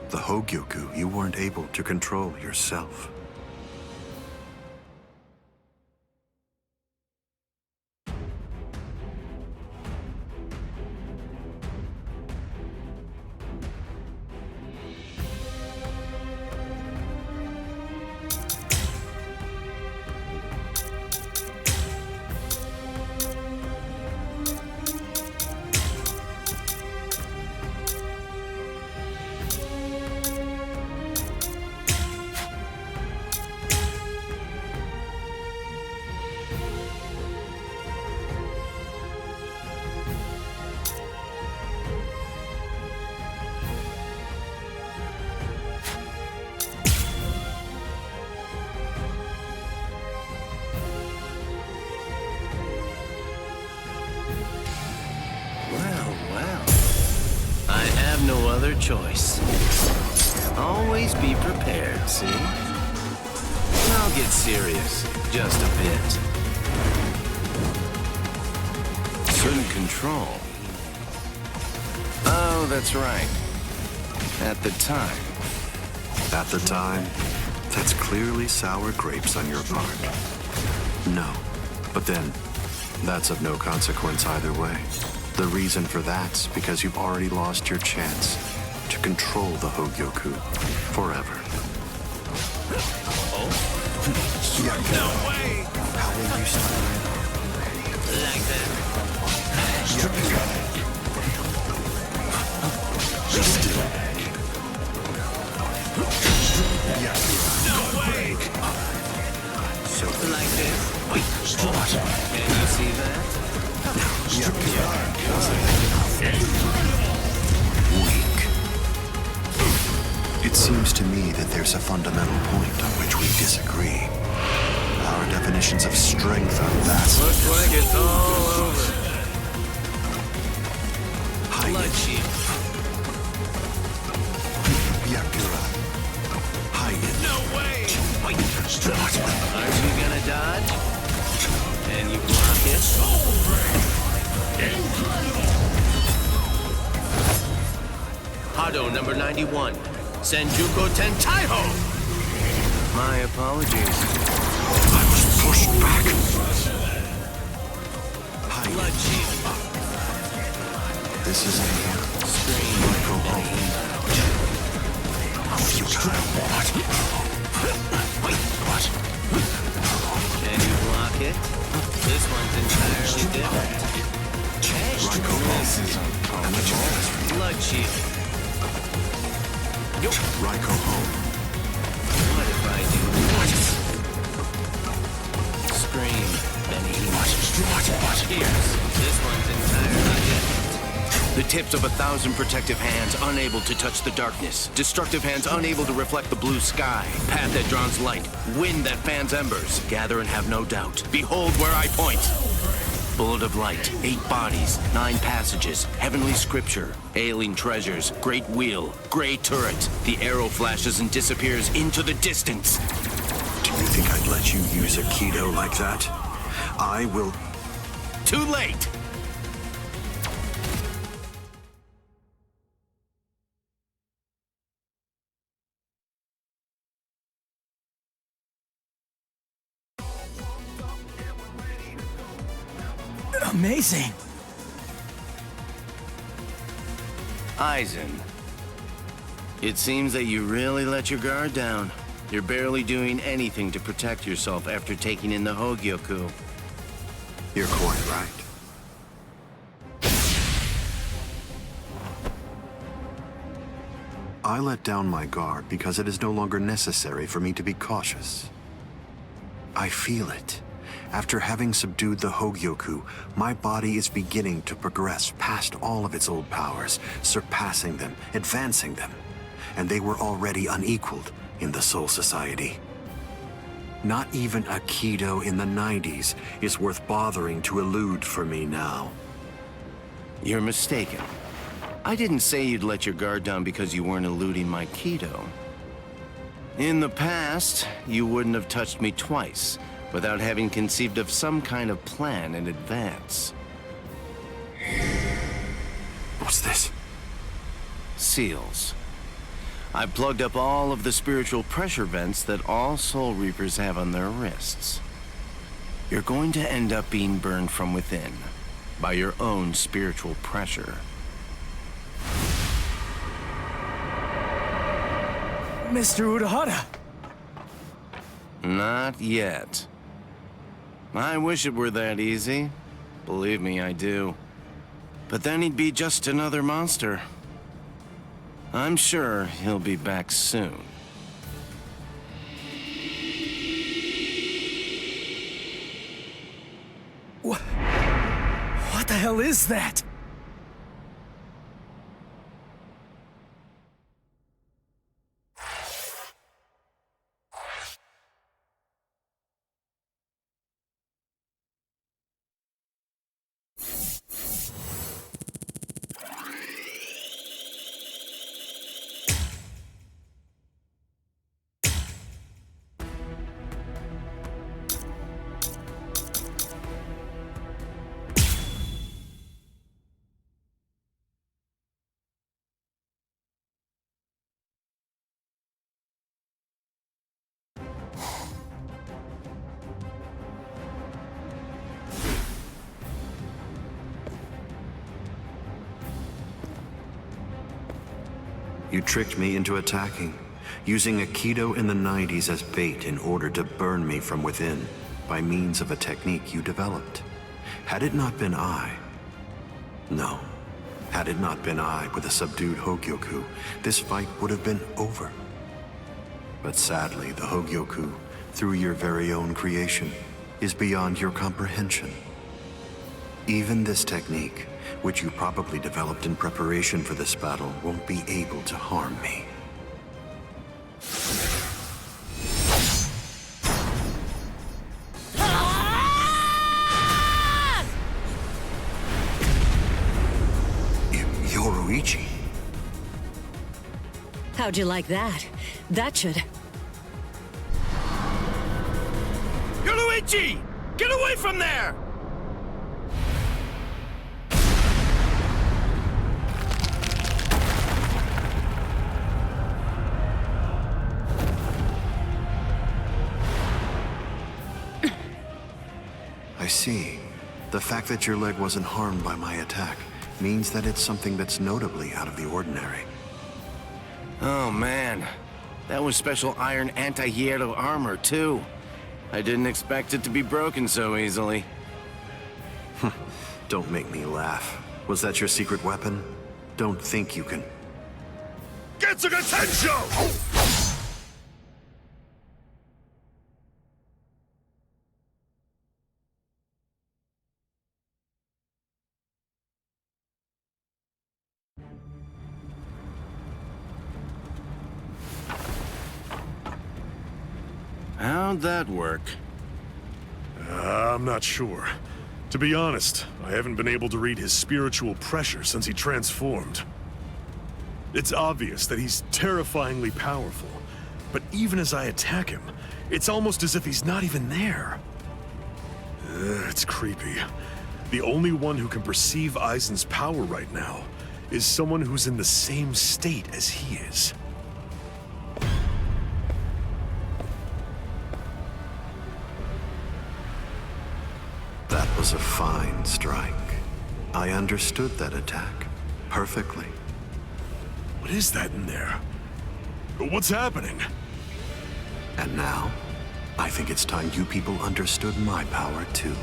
The Hogyoku you weren't able to control yourself. other choice. Always be prepared, see? I'll get serious, just a bit. Couldn't control. Oh, that's right. At the time. At the time, that's clearly sour grapes on your part. No, but then, that's of no consequence either way. The reason for that's because you've already lost your chance to control the Hogyoku forever. Oh? No way! How will you stop? Like that? No way! So like this? Wait, what? Can you see that? Weak. It seems to me that there's a fundamental point on which we disagree. Our definitions of strength are vast. Looks like it's all over. Blood shield. Yakura. Hide it. No way! Wait, aren't you gonna dodge? And you block it? Hado number 91. Senjuko Tentaiho! My apologies. I was pushed back. Hide Blood it. shield. This is a Scream. Go home. You got Wait, what? Can you block it? This one's entirely different. Right, go home. And let you pass. Blood shield. Right, go home. What if I do this? Scream, Benny. What? Here's. This one's entirely different. The tips of 1,000 protective hands unable to touch the darkness. Destructive hands unable to reflect the blue sky. Path that draws light. Wind that fans embers. Gather and have no doubt. Behold where I point. Bullet of light. 8 bodies. 9 passages. Heavenly scripture. Alien treasures. Great wheel. Gray turret. The arrow flashes and disappears into the distance. Do you think I'd let you use a Kido like that? I will... Too late! Amazing. Aizen. It seems that you really let your guard down. You're barely doing anything to protect yourself after taking in the Hogyoku. You're quite right. I let down my guard because it is no longer necessary for me to be cautious. I feel it. After having subdued the Hogyoku, my body is beginning to progress past all of its old powers, surpassing them, advancing them. And they were already unequaled in the Soul Society. Not even a Kido in the 90s is worth bothering to elude for me now. You're mistaken. I didn't say you'd let your guard down because you weren't eluding my Kido. In the past, you wouldn't have touched me twice without having conceived of some kind of plan in advance. What's this? Seals. I plugged up all of the spiritual pressure vents that all Soul Reapers have on their wrists. You're going to end up being burned from within by your own spiritual pressure. Mr. Urahara! Not yet. I wish it were that easy. Believe me, I do. But then he'd be just another monster. I'm sure he'll be back soon. What the hell is that? You tricked me into attacking, using Aikido in the 90s as bait in order to burn me from within by means of a technique you developed. Had it not been No. Had it not been I with a subdued Hogyoku, this fight would have been over. But sadly, the Hogyoku, through your very own creation, is beyond your comprehension. Even this technique, which you probably developed in preparation for this battle, won't be able to harm me. Yoruichi. How'd you like that? That should... Yoruichi! Get away from there! I see. The fact that your leg wasn't harmed by my attack means that it's something that's notably out of the ordinary. Oh man, that was special iron anti-hierro armor too. I didn't expect it to be broken so easily. Don't make me laugh. Was that your secret weapon? Don't think you can... Getsuga Tensho! How'd that work? I'm not sure. To be honest, I haven't been able to read his spiritual pressure since he transformed. It's obvious that he's terrifyingly powerful, but even as I attack him, it's almost as if he's not even there. It's creepy. The only one who can perceive Aizen's power right now is someone who's in the same state as he is. That was a fine strike. I understood that attack perfectly. What is that in there? What's happening? And now, I think it's time you people understood my power too.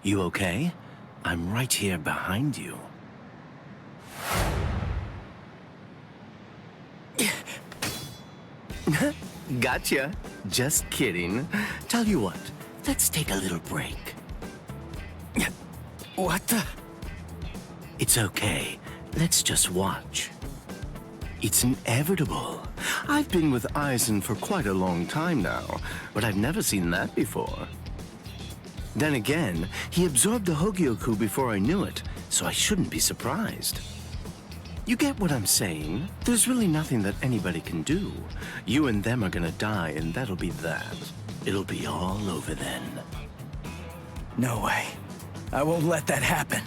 You okay? I'm right here behind you. Gotcha. Just kidding. Tell you what, let's take a little break. What the? It's okay. Let's just watch. It's inevitable. I've been with Aizen for quite a long time now, but I've never seen that before. Then again, he absorbed the Hogyoku before I knew it, so I shouldn't be surprised. You get what I'm saying? There's really nothing that anybody can do. You and them are gonna die, and that'll be that. It'll be all over then. No way. I won't let that happen.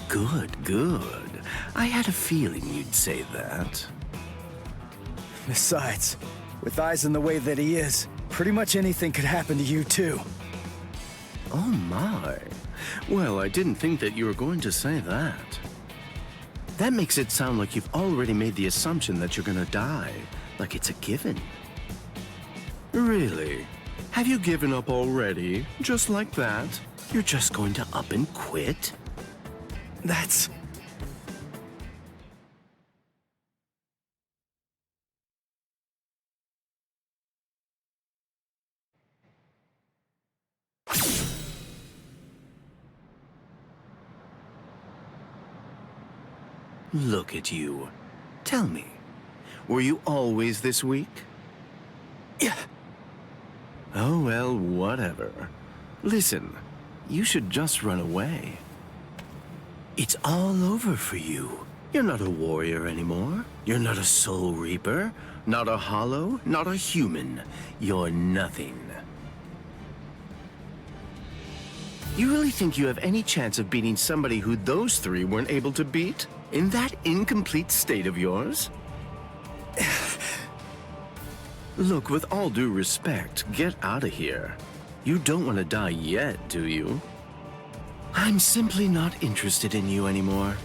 Good, good. I had a feeling you'd say that. Besides, with Aizen the way that he is, pretty much anything could happen to you too. Oh my. Well, I didn't think that you were going to say that. That makes it sound like you've already made the assumption that you're gonna die, like it's a given. Really? Have you given up already? Just like that? You're just going to up and quit? That's... Look at you. Tell me, were you always this weak? Yeah. Oh, well, whatever. Listen, you should just run away. It's all over for you. You're not a warrior anymore. You're not a soul reaper, not a hollow, not a human. You're nothing. You really think you have any chance of beating somebody who those three weren't able to beat? In that incomplete state of yours? Look, with all due respect, get out of here. You don't want to die yet, do you? I'm simply not interested in you anymore.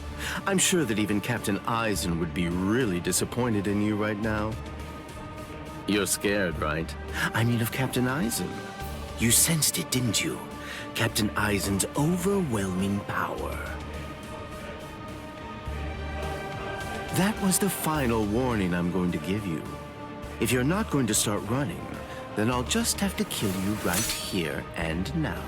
I'm sure that even Captain Aizen would be really disappointed in you right now. You're scared, right? I mean of Captain Aizen. You sensed it, didn't you? Captain Aizen's overwhelming power. That was the final warning I'm going to give you. If you're not going to start running, then I'll just have to kill you right here and now.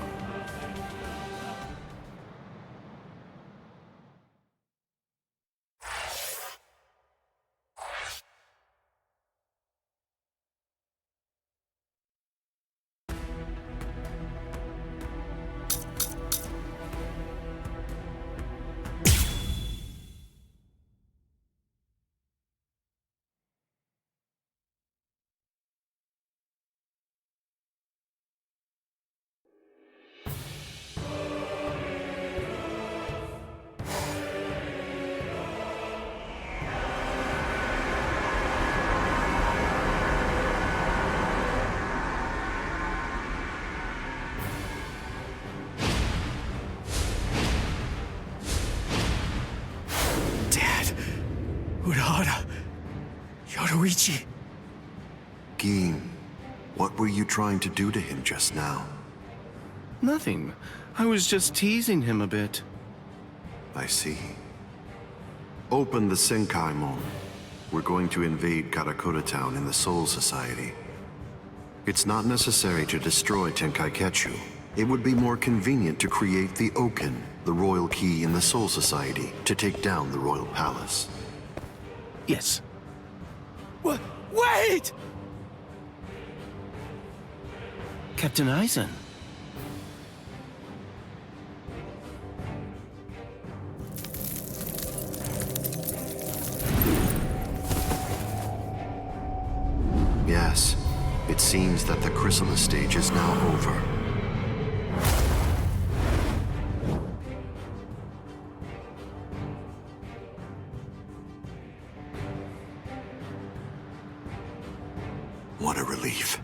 Urahara. Yoruichi. Gin, what were you trying to do to him just now? Nothing. I was just teasing him a bit. I see. Open the Senkaimon. We're going to invade Karakura town in the Soul Society. It's not necessary to destroy Tenkaiketsu. It would be more convenient to create the Oken, the royal key in the Soul Society, to take down the royal palace. Yes. Wait! Captain Aizen. Yes, it seems that the chrysalis stage is now over. What a relief.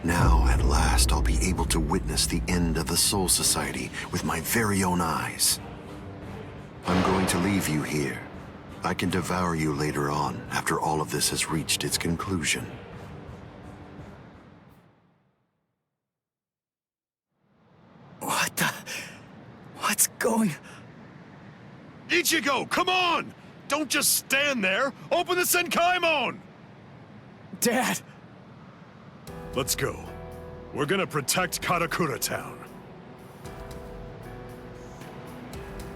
Now, at last, I'll be able to witness the end of the Soul Society with my very own eyes. I'm going to leave you here. I can devour you later on, after all of this has reached its conclusion. What the... What's going... Ichigo, come on! Don't just stand there! Open the Senkaimon! Dad! Let's go. We're gonna protect Karakura Town.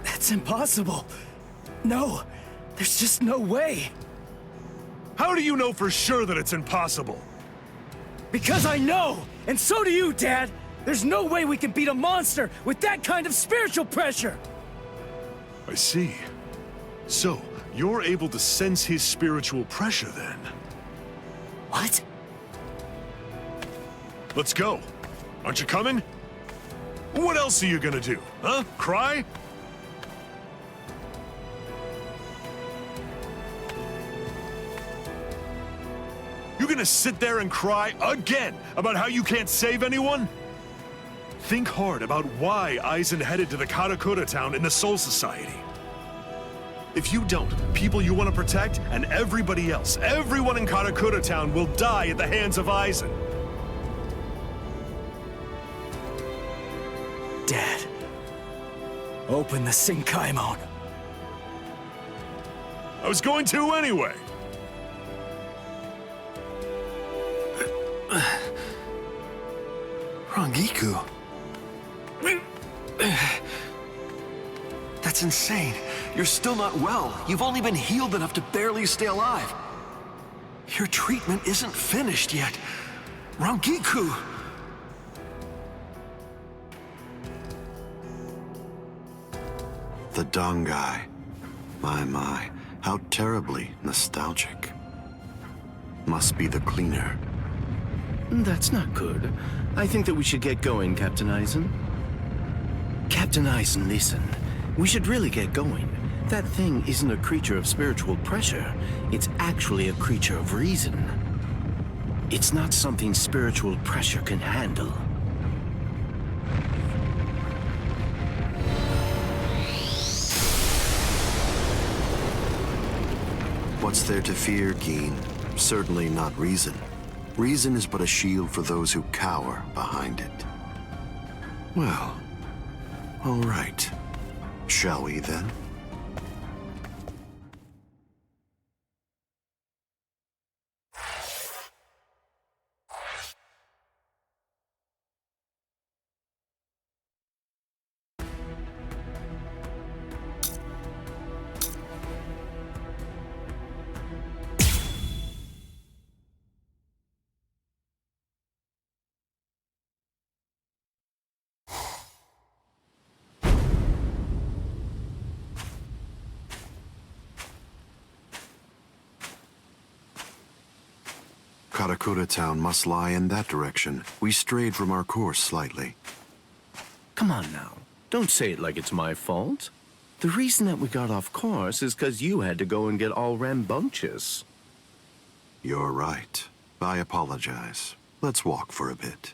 That's impossible. No, there's just no way. How do you know for sure that it's impossible? Because I know, and so do you, Dad. There's no way we can beat a monster with that kind of spiritual pressure. I see. So, you're able to sense his spiritual pressure then? What? Let's go. Aren't you coming? What else are you gonna do, huh? Cry? You gonna sit there and cry again about how you can't save anyone? Think hard about why Aizen headed to the Karakura town in the Soul Society. If you don't, people you want to protect and everybody else, everyone in Karakura town will die at the hands of Aizen. Dad, open the Sinkaimon. I was going to anyway. Rangiku. That's insane. You're still not well. You've only been healed enough to barely stay alive. Your treatment isn't finished yet. Rangiku! The Dongai. My, how terribly nostalgic. Must be the cleaner. That's not good. I think that we should get going, Captain Aizen. Captain Aizen, listen. We should really get going. That thing isn't a creature of spiritual pressure. It's actually a creature of reason. It's not something spiritual pressure can handle. What's there to fear, Geen? Certainly not reason. Reason is but a shield for those who cower behind it. Well, all right. Shall we then? Karakura town must lie in that direction. We strayed from our course slightly. Come on now. Don't say it like it's my fault. The reason that we got off course is because you had to go and get all rambunctious. You're right. I apologize. Let's walk for a bit.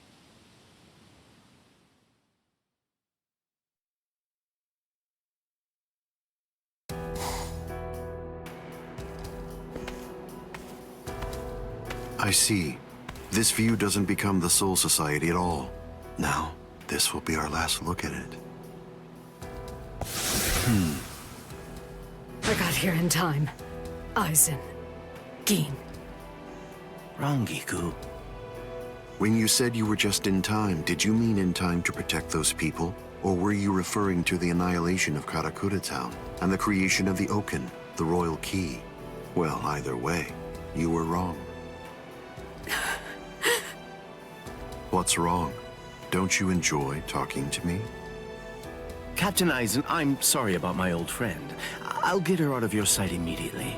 I see. This view doesn't become the Soul Society at all. Now, this will be our last look at it. I got here in time. Aizen. Geen. Rangiku. When you said you were just in time, did you mean in time to protect those people? Or were you referring to the annihilation of Karakura town and the creation of the Oaken, the royal key? Well, either way, you were wrong. What's wrong? Don't you enjoy talking to me? Captain Aizen, I'm sorry about my old friend. I'll get her out of your sight immediately.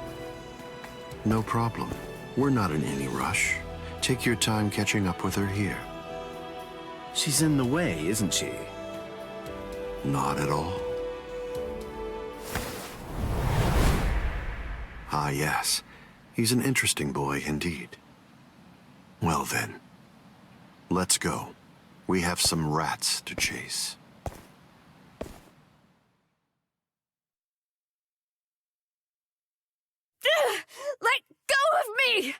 No problem. We're not in any rush. Take your time catching up with her here. She's in the way, isn't she? Not at all. Ah, yes. He's an interesting boy indeed. Well then, let's go. We have some rats to chase. Let go of me!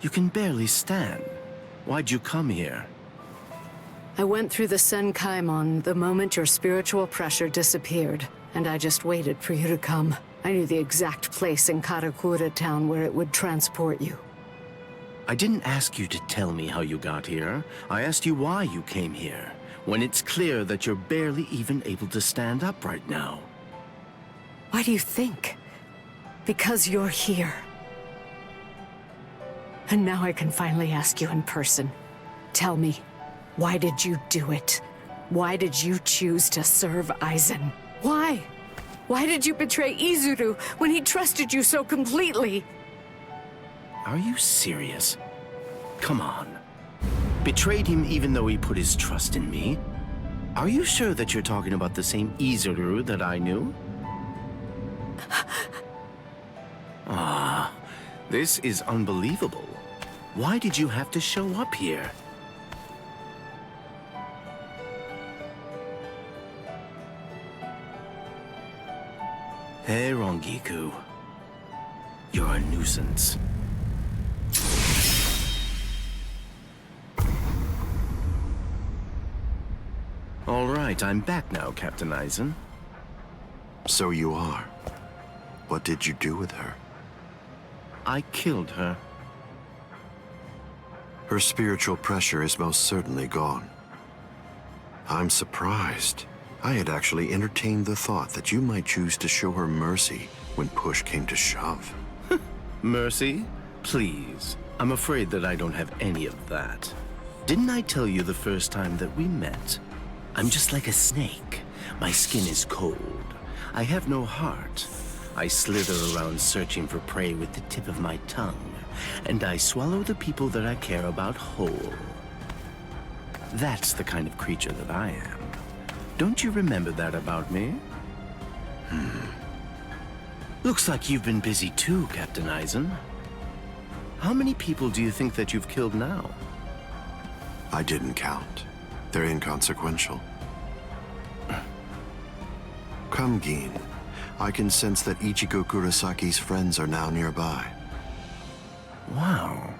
You can barely stand. Why'd you come here? I went through the Senkaimon the moment your spiritual pressure disappeared, and I just waited for you to come. I knew the exact place in Karakura town where it would transport you. I didn't ask you to tell me how you got here. I asked you why you came here, when it's clear that you're barely even able to stand up right now. Why do you think? Because you're here. And now I can finally ask you in person. Tell me, why did you do it? Why did you choose to serve Aizen? Why? Why did you betray Izuru when he trusted you so completely? Are you serious? Come on. Betrayed him even though he put his trust in me? Are you sure that you're talking about the same Izuru that I knew? This is unbelievable. Why did you have to show up here? Hey, Rongiku. You're a nuisance. All right, I'm back now, Captain Aizen. So you are. What did you do with her? I killed her. Her spiritual pressure is most certainly gone. I'm surprised. I had actually entertained the thought that you might choose to show her mercy when push came to shove. Mercy? Please. I'm afraid that I don't have any of that. Didn't I tell you the first time that we met? I'm just like a snake. My skin is cold. I have no heart. I slither around searching for prey with the tip of my tongue, and I swallow the people that I care about whole. That's the kind of creature that I am. Don't you remember that about me? Looks like you've been busy too, Captain Aizen. How many people do you think that you've killed now? I didn't count. They're inconsequential. Come, Gin. I can sense that Ichigo Kurasaki's friends are now nearby. Wow.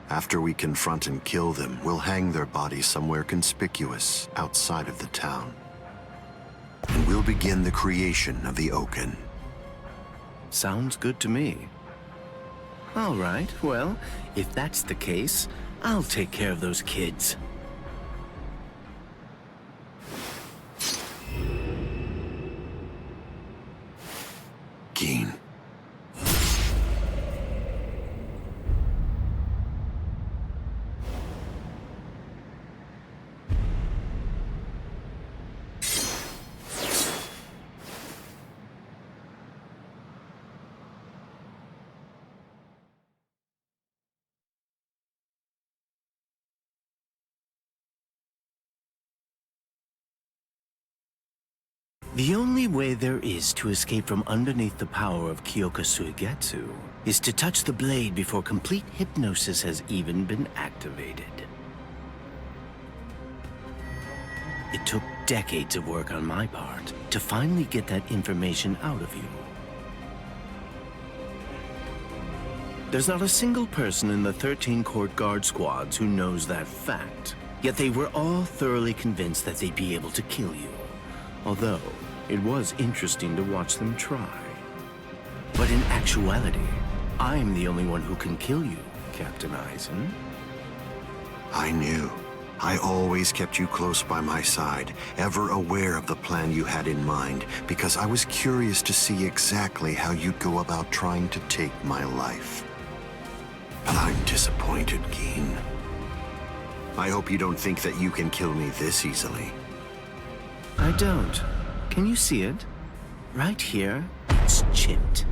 After we confront and kill them, we'll hang their bodies somewhere conspicuous outside of the town. And we'll begin the creation of the Oaken. Sounds good to me. All right, well, if that's the case, I'll take care of those kids. Gin. The only way there is to escape from underneath the power of Kyoka Suigetsu is to touch the blade before complete hypnosis has even been activated. It took decades of work on my part to finally get that information out of you. There's not a single person in the 13 court guard squads who knows that fact, yet they were all thoroughly convinced that they'd be able to kill you. Although, it was interesting to watch them try. But in actuality, I'm the only one who can kill you, Captain Aizen. I knew. I always kept you close by my side, ever aware of the plan you had in mind, because I was curious to see exactly how you'd go about trying to take my life. But I'm disappointed, Gin. I hope you don't think that you can kill me this easily. I don't. Can you see it? Right here, it's chipped.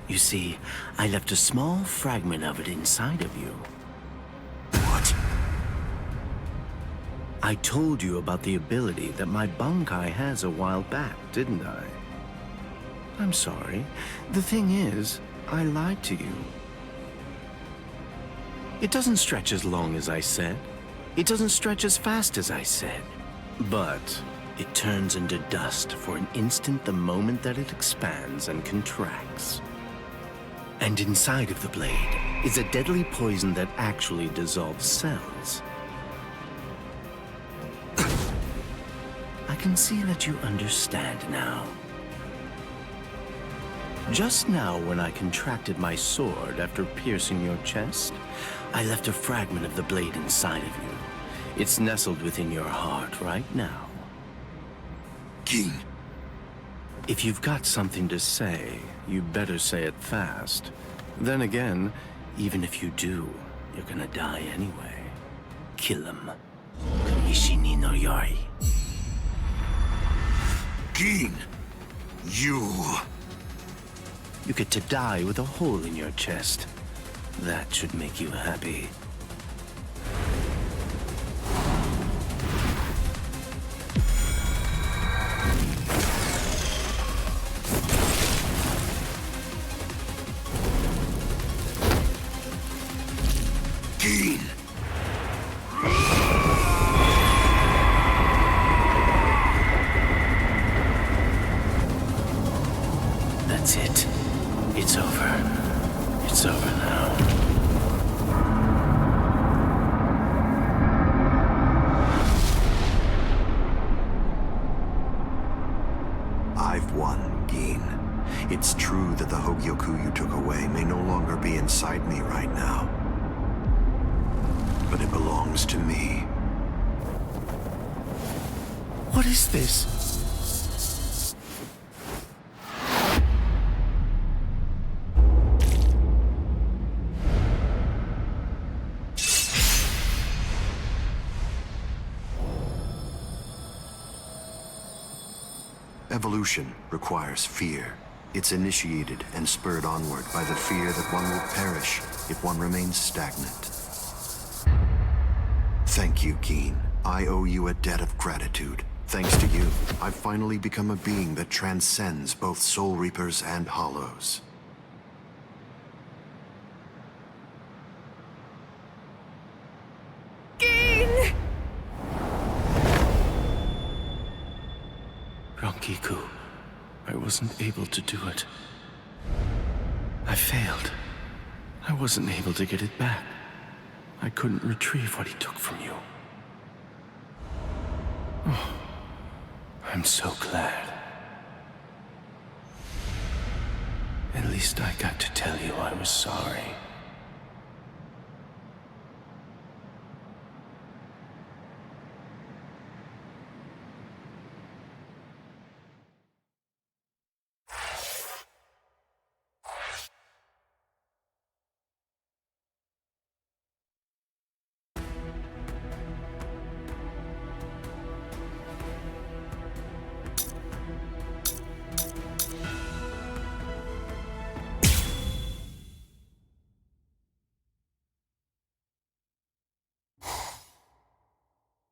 You see, I left a small fragment of it inside of you. What? I told you about the ability that my Bankai has a while back, didn't I? I'm sorry. The thing is, I lied to you. It doesn't stretch as long as I said. It doesn't stretch as fast as I said. But it turns into dust for an instant the moment that it expands and contracts. And inside of the blade is a deadly poison that actually dissolves cells. I can see that you understand now. Just now, when I contracted my sword after piercing your chest, I left a fragment of the blade inside of you. It's nestled within your heart right now. King. If you've got something to say, you better say it fast. Then again, even if you do, you're gonna die anyway. Kill him. Kamishini no Yori. King. You get to die with a hole in your chest. That should make you happy. King. That's it. It's over. It's over now. I've won, Gin. It's true that the Hogyoku you took away may no longer be inside me right now. But it belongs to me. What is this? Evolution requires fear. It's initiated and spurred onward by the fear that one will perish if one remains stagnant. Thank you, Gin. I owe you a debt of gratitude. Thanks to you, I've finally become a being that transcends both Soul Reapers and Hollows. Rankiku, I wasn't able to do it. I failed. I wasn't able to get it back. I couldn't retrieve what he took from you. Oh, I'm so glad. At least I got to tell you I was sorry.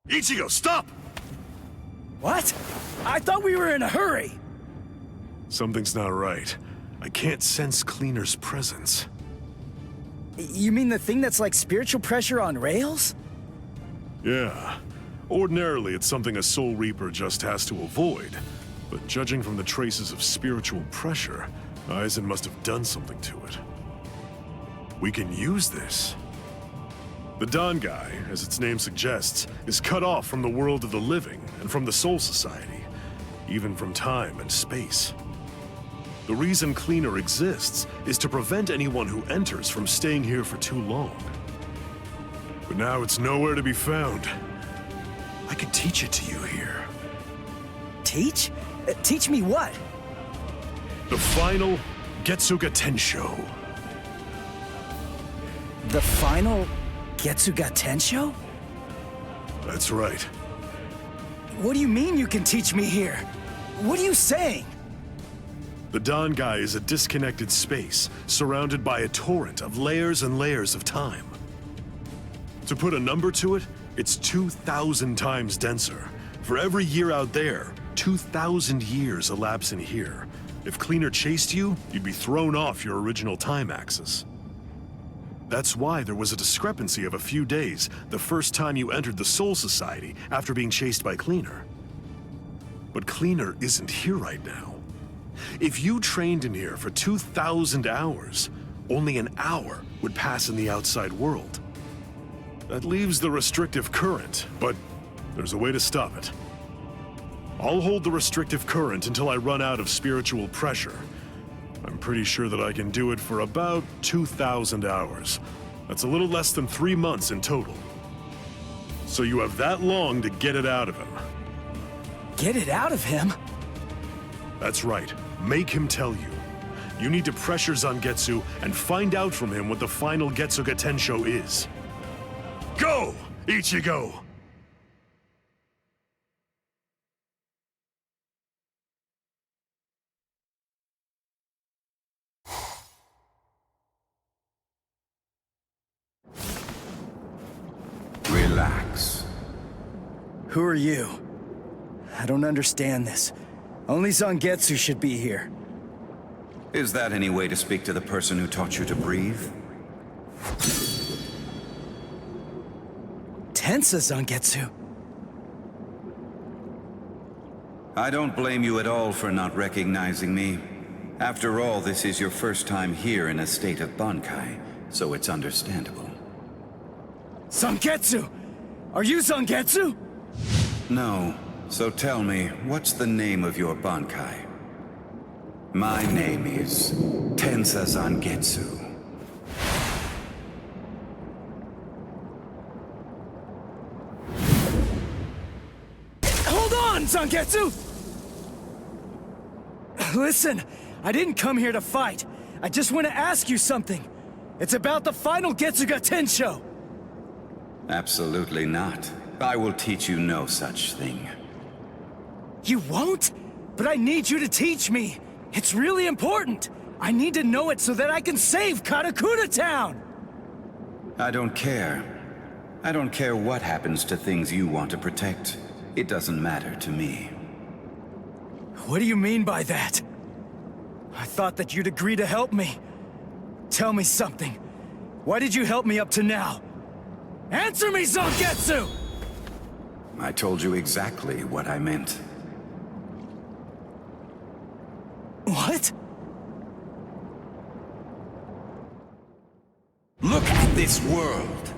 Ichigo, stop! What? I thought we were in a hurry! Something's not right. I can't sense Cleaner's presence. You mean the thing that's like spiritual pressure on rails? Yeah. Ordinarily, it's something a Soul Reaper just has to avoid. But judging from the traces of spiritual pressure, Aizen must have done something to it. We can use this. The Dangai, as its name suggests, is cut off from the world of the living and from the Soul Society, even from time and space. The reason Cleaner exists is to prevent anyone who enters from staying here for too long. But now it's nowhere to be found. I could teach it to you here. Teach? Teach me what? The final Getsuga Tensho. The final Getsuga Tensho? That's right. What do you mean you can teach me here? What are you saying? The Dangai is a disconnected space, surrounded by a torrent of layers and layers of time. To put a number to it, it's 2,000 times denser. For every year out there, 2,000 years elapse in here. If Cleaner chased you, you'd be thrown off your original time axis. That's why there was a discrepancy of a few days the first time you entered the Soul Society after being chased by Cleaner. But Cleaner isn't here right now. If you trained in here for 2,000 hours, only an hour would pass in the outside world. That leaves the restrictive current, but there's a way to stop it. I'll hold the restrictive current until I run out of spiritual pressure. I'm pretty sure that I can do it for about 2,000 hours. That's a little less than 3 months in total. So you have that long to get it out of him. Get it out of him? That's right. Make him tell you. You need to pressure Zangetsu and find out from him what the final Getsuga Tensho is. Go, Ichigo! Relax. Who are you? I don't understand this. Only Zangetsu should be here. Is that any way to speak to the person who taught you to breathe? Tensa Zangetsu. I don't blame you at all for not recognizing me. After all, this is your first time here in a state of Bankai, so it's understandable. Zangetsu! Are you Zangetsu? No. So tell me, what's the name of your Bankai? My name is Tensa Zangetsu. Hold on, Zangetsu! Listen, I didn't come here to fight. I just want to ask you something. It's about the final Getsuga Tensho. Absolutely not. I will teach you no such thing. You won't? But I need you to teach me. It's really important. I need to know it so that I can save Karakura Town! I don't care. I don't care what happens to things you want to protect. It doesn't matter to me. What do you mean by that? I thought that you'd agree to help me. Tell me something. Why did you help me up to now? Answer me, Zangetsu! I told you exactly what I meant. What? Look at this world!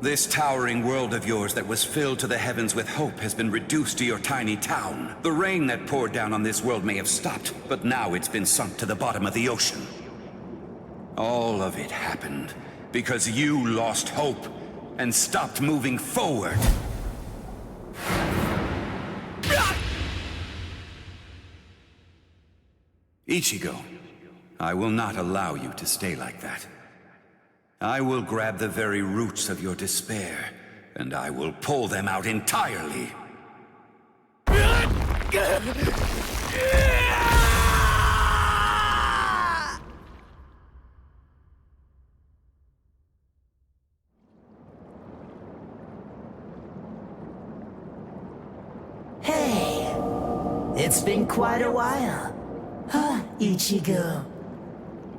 This towering world of yours that was filled to the heavens with hope has been reduced to your tiny town. The rain that poured down on this world may have stopped, but now it's been sunk to the bottom of the ocean. All of it happened because you lost hope and stopped moving forward. Ichigo, I will not allow you to stay like that. I will grab the very roots of your despair, and I will pull them out entirely. Hey, it's been quite a while. Huh, Ichigo?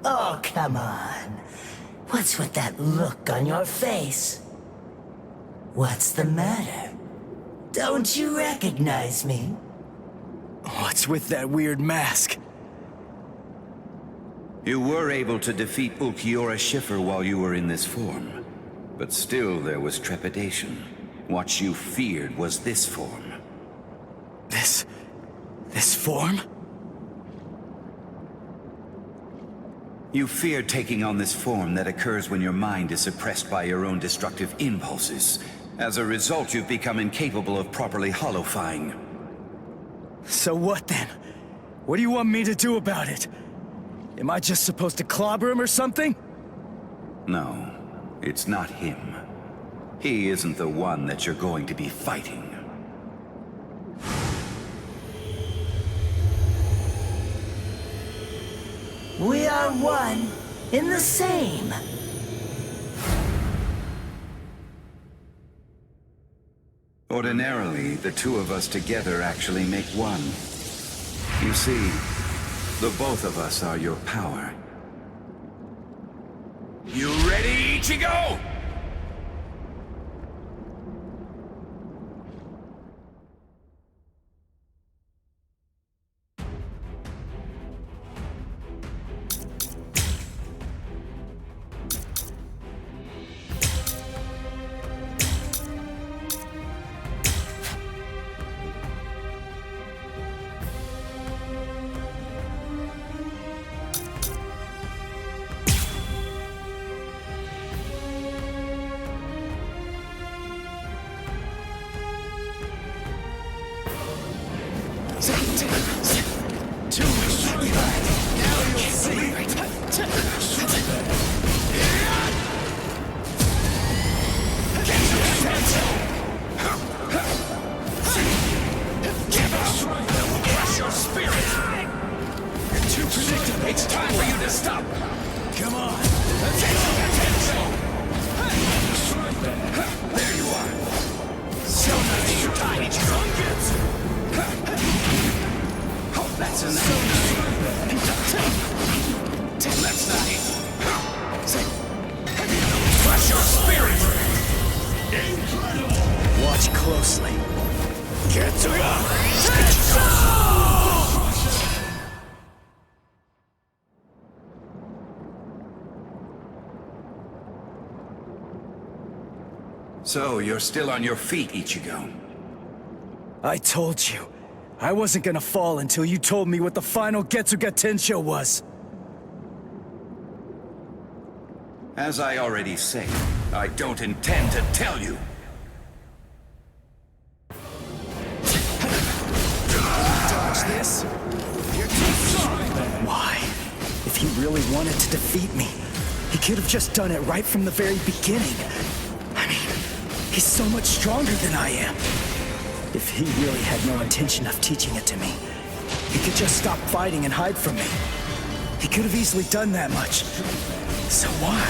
Oh, come on. What's with that look on your face? What's the matter? Don't you recognize me? What's with that weird mask? You were able to defeat Ulquiorra Schiffer while you were in this form. But still there was trepidation. What you feared was this form. This form? You fear taking on this form that occurs when your mind is suppressed by your own destructive impulses. As a result, you've become incapable of properly holofying. So what then? What do you want me to do about it? Am I just supposed to clobber him or something? No, it's not him. He isn't the one that you're going to be fighting. We are one in the same. Ordinarily, the two of us together actually make one. You see, the both of us are your power. You ready, Ichigo? Stop! Come on! There you are! So nice! You tiny drunkens! Oh, that's enough! Let's not eat! Crush your spirit! Incredible! Watch closely. Get to ya! So, you're still on your feet, Ichigo. I told you. I wasn't gonna fall until you told me what the final Getsuga Tensho was. As I already said, I don't intend to tell you. Dodge this? You're too strong! Why? If he really wanted to defeat me, he could have just done it right from the very beginning. I mean, he's so much stronger than I am. If he really had no intention of teaching it to me, he could just stop fighting and hide from me. He could have easily done that much. So why?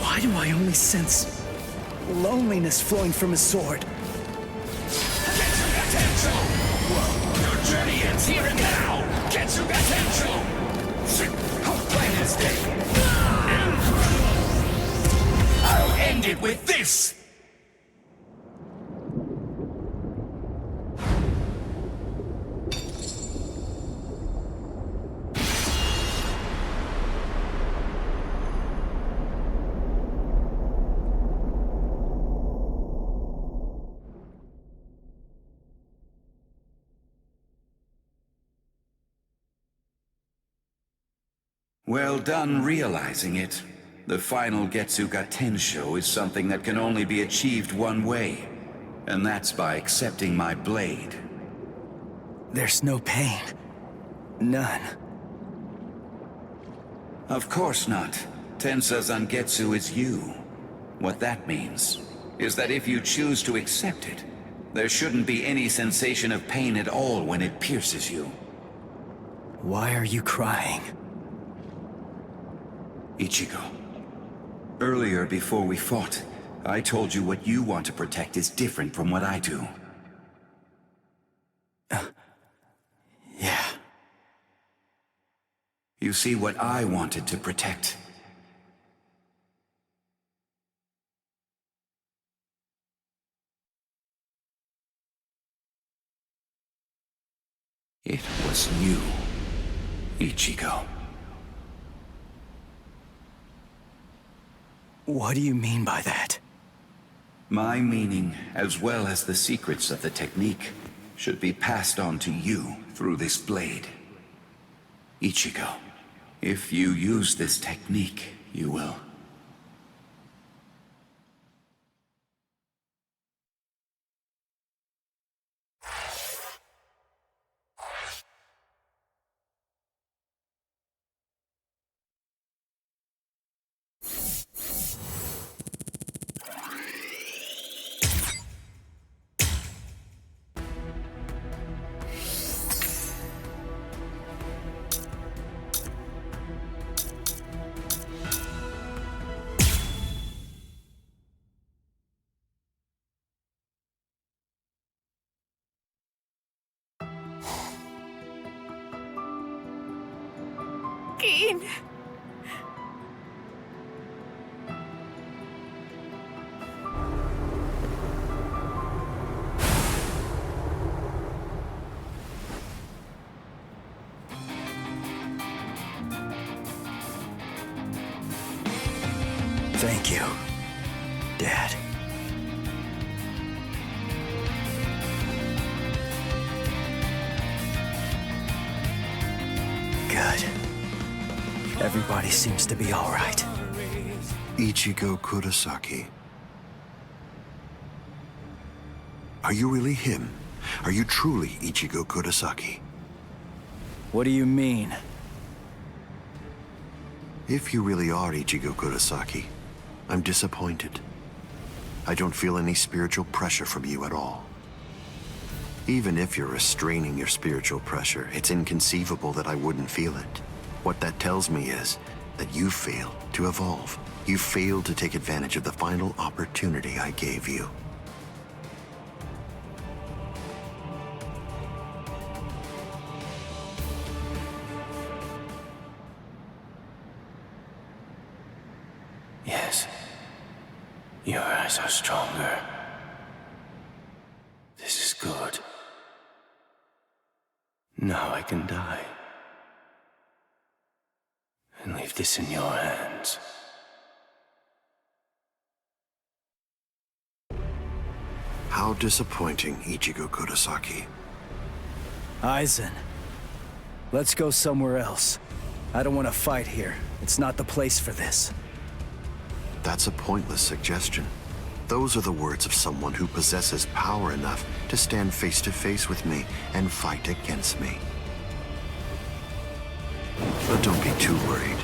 Why do I only sense loneliness flowing from his sword? Getsuga Tensho! Your journey ends here and now! Getsuga Tensho! I'll play this day! I'll end it with this! Well done realizing it. The final Getsuga Tensho is something that can only be achieved one way, and that's by accepting my blade. There's no pain. None. Of course not. Tensa Zangetsu is you. What that means is that if you choose to accept it, there shouldn't be any sensation of pain at all when it pierces you. Why are you crying? Ichigo, earlier before we fought, I told you what you want to protect is different from what I do. Yeah. You see, what I wanted to protect it was you, Ichigo. What do you mean by that? My meaning, as well as the secrets of the technique, should be passed on to you through this blade. Ichigo, if you use this technique, you will. Keen. Thank you, Dad. Good. Everybody seems to be all right. Ichigo Kurosaki. Are you really him? Are you truly Ichigo Kurosaki? What do you mean? If you really are Ichigo Kurosaki, I'm disappointed. I don't feel any spiritual pressure from you at all. Even if you're restraining your spiritual pressure, it's inconceivable that I wouldn't feel it. What that tells me is that you failed to evolve. You failed to take advantage of the final opportunity I gave you. Yes. Your eyes are stronger. This is good. Now I can die. And leave this in your hands. How disappointing, Ichigo Kurosaki. Aizen, let's go somewhere else. I don't want to fight here. It's not the place for this. That's a pointless suggestion. Those are the words of someone who possesses power enough to stand face to face with me and fight against me. But don't be too worried.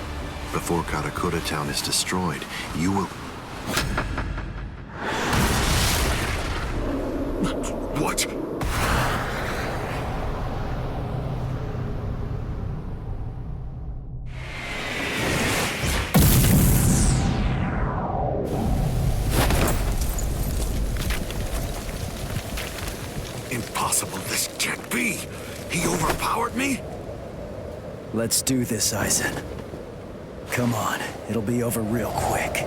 Before Karakura town is destroyed, you will... What? Impossible, this can't be! He overpowered me? Let's do this, Aizen. Come on, it'll be over real quick.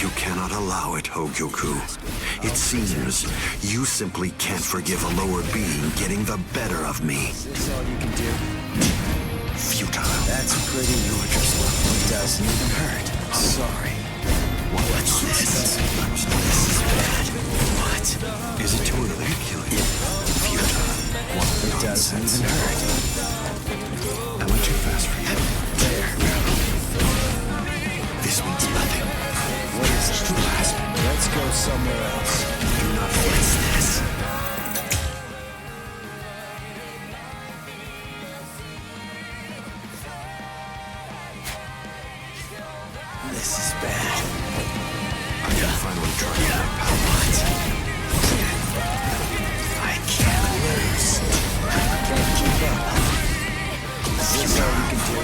You cannot allow it, Hogyoku. It seems you simply can't forgive a lower being getting the better of me. Is this all you can do? Futile. That's pretty neutral. It doesn't even hurt. Sorry. What's this? This is bad. What? Is it too early to kill you? Futile. It doesn't even hurt. Am I too fast for you? There. This means nothing. What is it? Let's go somewhere else. Do not face this. This is bad. I can finally try my power. What? I can't lose. Can't keep up. Is this all you can do?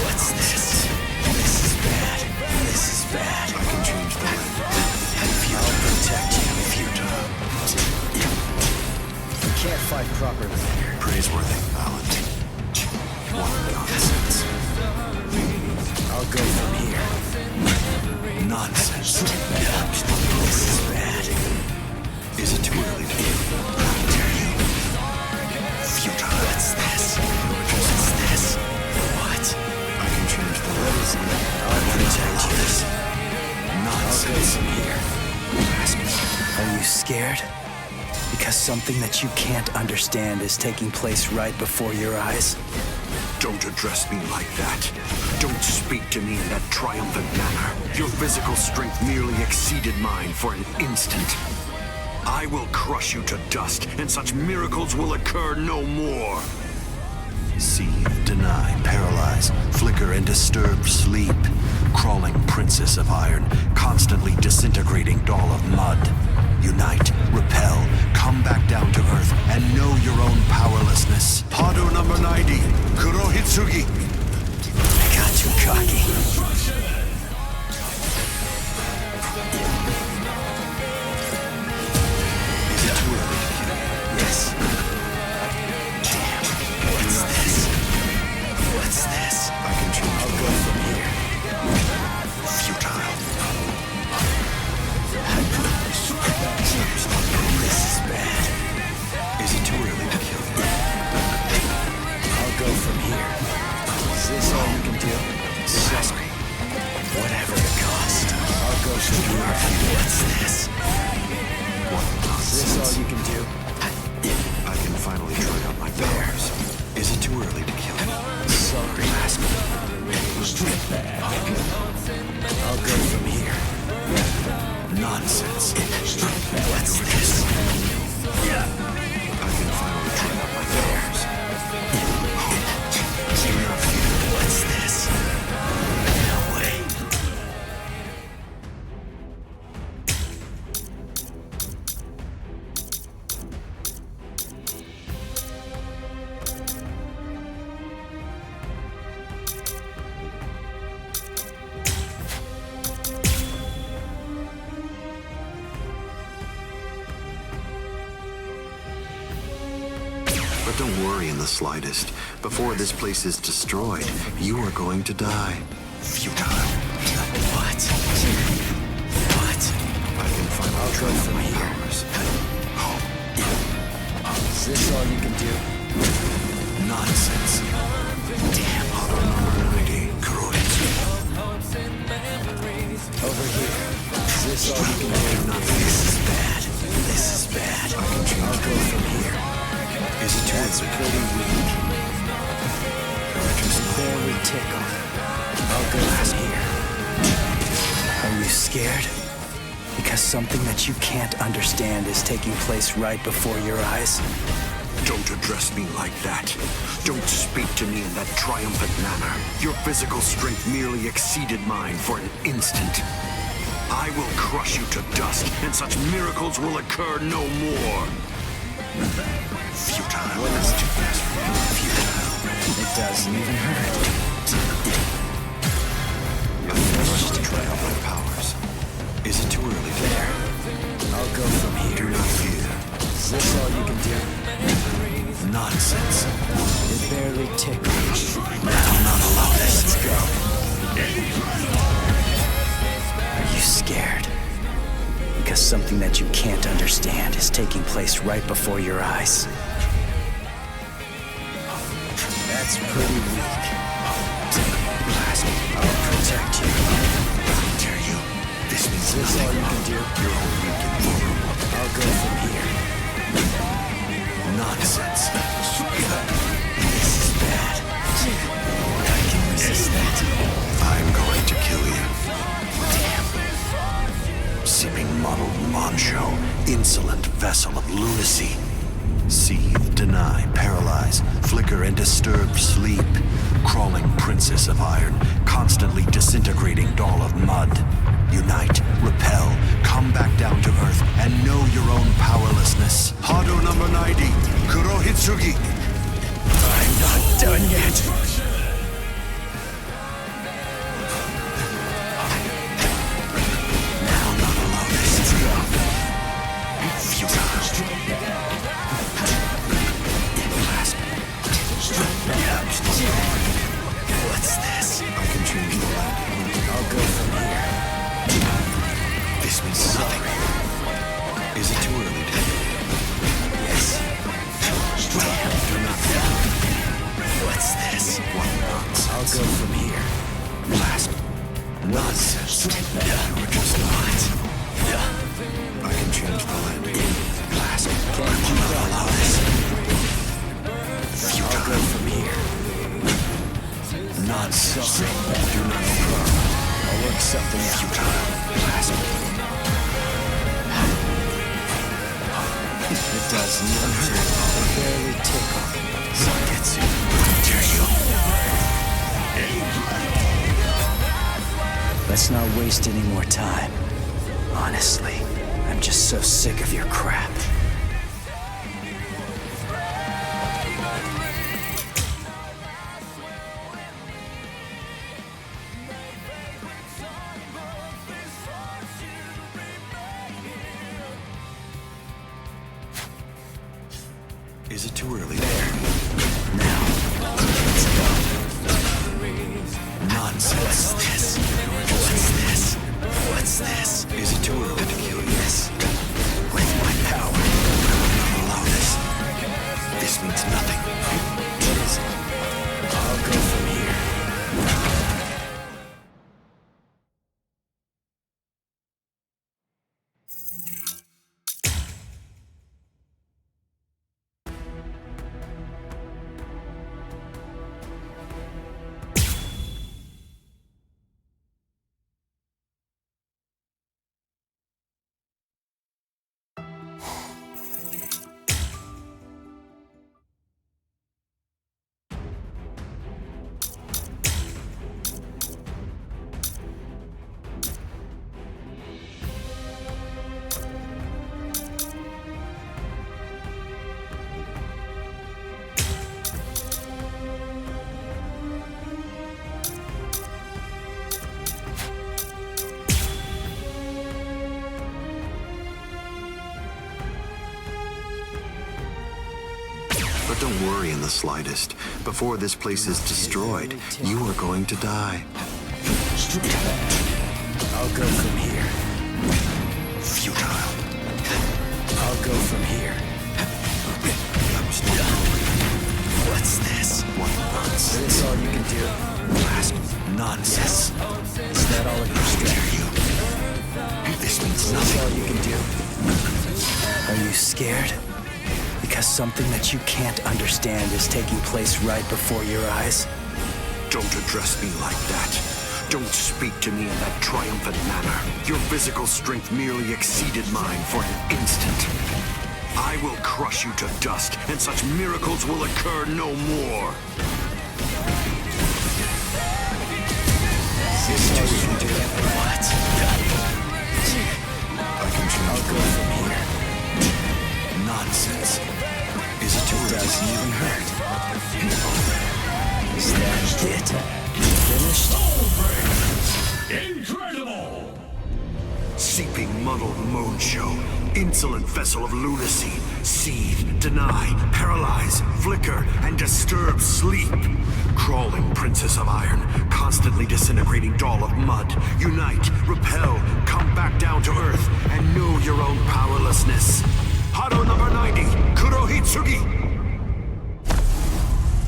What's this? This is bad. This is bad. I can change the wind. I'll protect you, Futile. You can't fight properly here. Praiseworthy, Alan. What nonsense. I'll go from here. Nonsense. This is bad. Is it too early to give? How dare you? Futile. What's this? What's this? What? I can change the What is it? I'll protect you. nonsense. I'll go from here. Are you scared? Because something that you can't understand is taking place right before your eyes? Don't address me like that. Don't speak to me in that triumphant manner. Your physical strength merely exceeded mine for an instant. I will crush you to dust, and such miracles will occur no more. Seethe, deny, paralyze, flicker, and disturb sleep. Crawling princess of iron, constantly disintegrating doll of mud. Unite, repel, come back down to earth, and know your own powerlessness. Pado number 90, Kurohitsugi. I got too cocky. Yes. Damn. What's this? What's this? I can change I'll the go wind. from here. Futile. This is bad. Is it too early to kill you? I'll go from here. Is this all you can do? Sorry. closer. What's this? What Is this all nonsense? you can do? I can finally try out my powers. Is it too early to kill him? Sorry. I'll go from here. Nonsense. What's this? I can finally try out my powers. What's this? No way. But don't worry in the slightest. Before this place is destroyed, you are going to die. Futile. What? What? I can finally try out from my here. powers. Is this all you can do? Nonsense. Damn. Over here. Is this all you can do? This is bad. This is bad. I'll go from here. Is it too That's early? pretty weak. Just barely tickle. I'll go from here. Are you scared? Because something that you can't understand is taking place right before your eyes? Don't address me like that. Don't speak to me in that triumphant manner. Your physical strength merely exceeded mine for an instant. I will crush you to dust, and such miracles will occur no more. Futile. What is too fast for you? Futile. It doesn't even hurt. I finished to try out my powers. Is it too early to There. I'll go from here. Do not fear. Is this all you can do? Nonsense. It barely tickles. I'll not allow this. Let's go. Are you scared? Because something that you can't understand is taking place right before your eyes. That's pretty weak. Blast. I'll protect you. How dare you? This means Is this nothing. all you can do? You're all weak and vulnerable. I'll go from here. Nonsense. This is bad. I can resist that. I'm going to kill you. Seeming muddled Moncho, insolent vessel of lunacy. Seethe, deny, paralyze, flicker and disturb sleep. Crawling princess of iron, constantly disintegrating doll of mud. Unite, repel, come back down to earth, and know your own powerlessness. Hado number 90, Kurohitsugi. I'm not done yet. What's this? I can change the landing. I'll go from here. This means nothing. Is it too early to... Yes. Do not What's this? What nonsense. I'll go from here. Blast. Nonsense. You're just What? I can change the landing. Blast. Can't keep Not allow this. I'll go from here. Nonsense. Sorry. Do not fear. I'll work something out. Futile. Blast. It doesn't even hurt. It barely tickle. Zangetsu. How dare you? Let's not waste any more time. Honestly, I'm just so sick of your crap. Is it too early? There. Now, let's go. Nonsense. What's this? What's this? What's this? Is it too early to kill you? Yes. With my power. I will not allow this. This means nothing. What is it? I'll go from here. Don't worry in the slightest. Before this place is destroyed, you are going to die. I'll go from here. Futile. I'll go from here. What's this? What nonsense? Is this all you can do? Blast nonsense. Yes. Is that all of your strength? This means Is this nothing. all you can do? Are you scared? Because something that you can't understand is taking place right before your eyes? Don't address me like that. Don't speak to me in that triumphant manner. Your physical strength merely exceeded mine for an instant. I will crush you to dust, and such miracles will occur no more. Is this all you can do? What? I can change. I'll go from here. Nonsense. Is it too It early? doesn't even hurt. Is that it? Finished? Incredible! Seeping, muddled moon show. Insolent vessel of lunacy. Seethe, deny, paralyze, flicker, and disturb sleep. Crawling princess of iron. Constantly disintegrating doll of mud. Unite, repel, come back down to earth, and know your own powerlessness. Hado number 90, Kurohitsugi!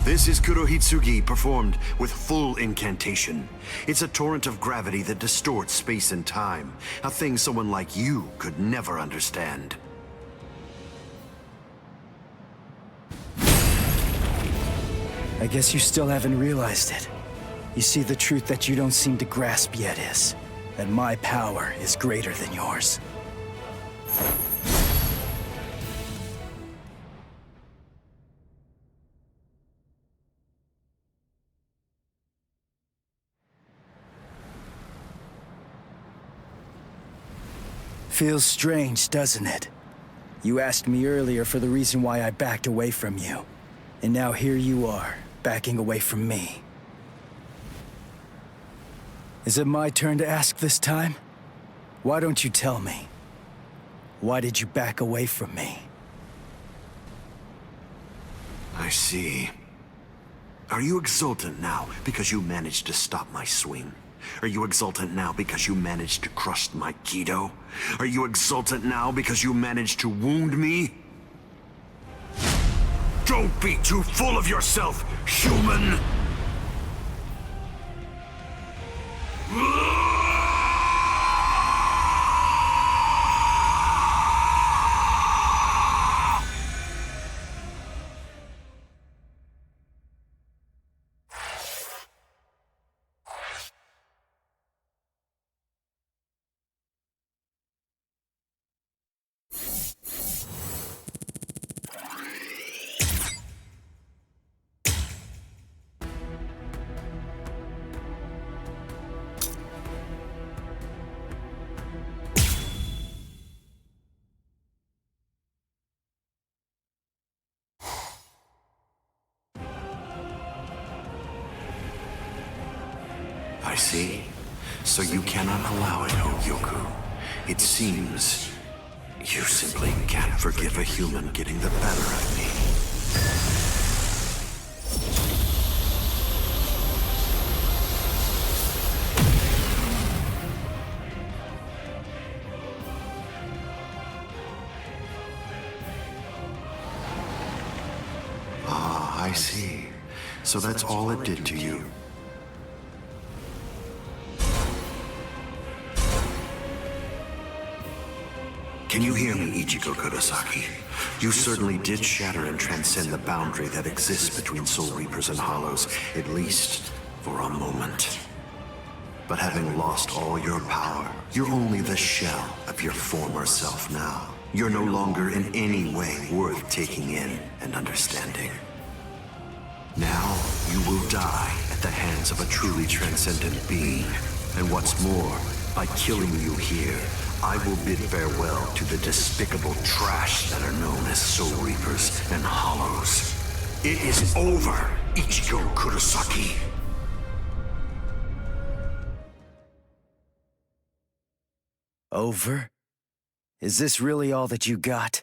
This is Kurohitsugi performed with full incantation. It's a torrent of gravity that distorts space and time, a thing someone like you could never understand. I guess you still haven't realized it. You see, the truth that you don't seem to grasp yet is that my power is greater than yours. Feels strange, doesn't it? You asked me earlier for the reason why I backed away from you. And now here you are, backing away from me. Is it my turn to ask this time? Why don't you tell me? Why did you back away from me? I see. Are you exultant now because you managed to stop my swing? Are you exultant now because you managed to crush my Kido? Are you exultant now because you managed to wound me? Don't be too full of yourself, human! I see. So you cannot allow it, Yoku. It seems you simply can't forgive a human getting the better of me. Ah, I see. So that's all it did to you. Can you hear me, Ichigo Kurosaki? You certainly did shatter and transcend the boundary that exists between Soul Reapers and Hollows, at least for a moment. But having lost all your power, you're only the shell of your former self now. You're no longer in any way worth taking in and understanding. Now, you will die at the hands of a truly transcendent being. And what's more, by killing you here, I will bid farewell to the despicable trash that are known as Soul Reapers and Hollows. It is over, Ichigo Kurosaki. Over? Is this really all that you got?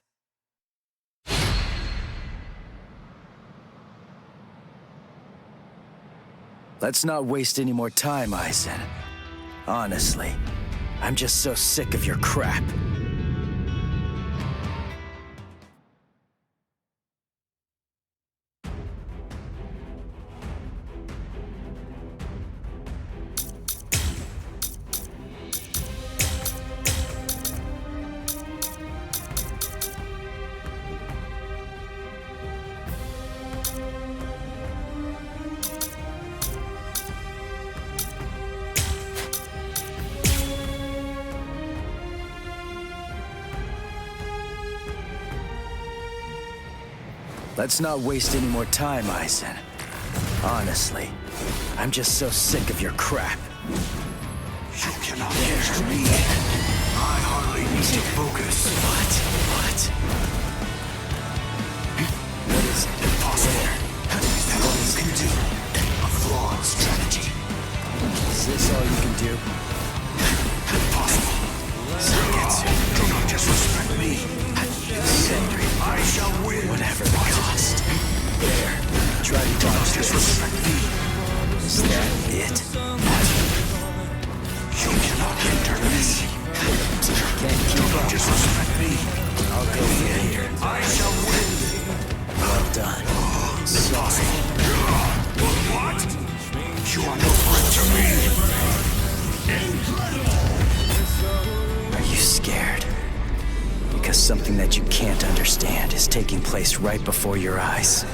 Let's not waste any more time, Aizen. Honestly, I'm just so sick of your crap. Let's not waste any more time, Aizen. Honestly, I'm just so sick of your crap. You cannot hinder me. I hardly need to focus. What? What is it? Impossible. Is that all you can do? A flawed strategy. Is this all you can do? Impossible. Do not disrespect me. I shall win. Whatever the cost. There. Try to dodge this. Disrespect me. Is that it? You cannot hinder me. Can't keep up. Disrespect me. I'll go from here. I shall win. Well done. Sorry. What? You are no threat to me. Are you scared? Because something that you can't understand is taking place right before your eyes.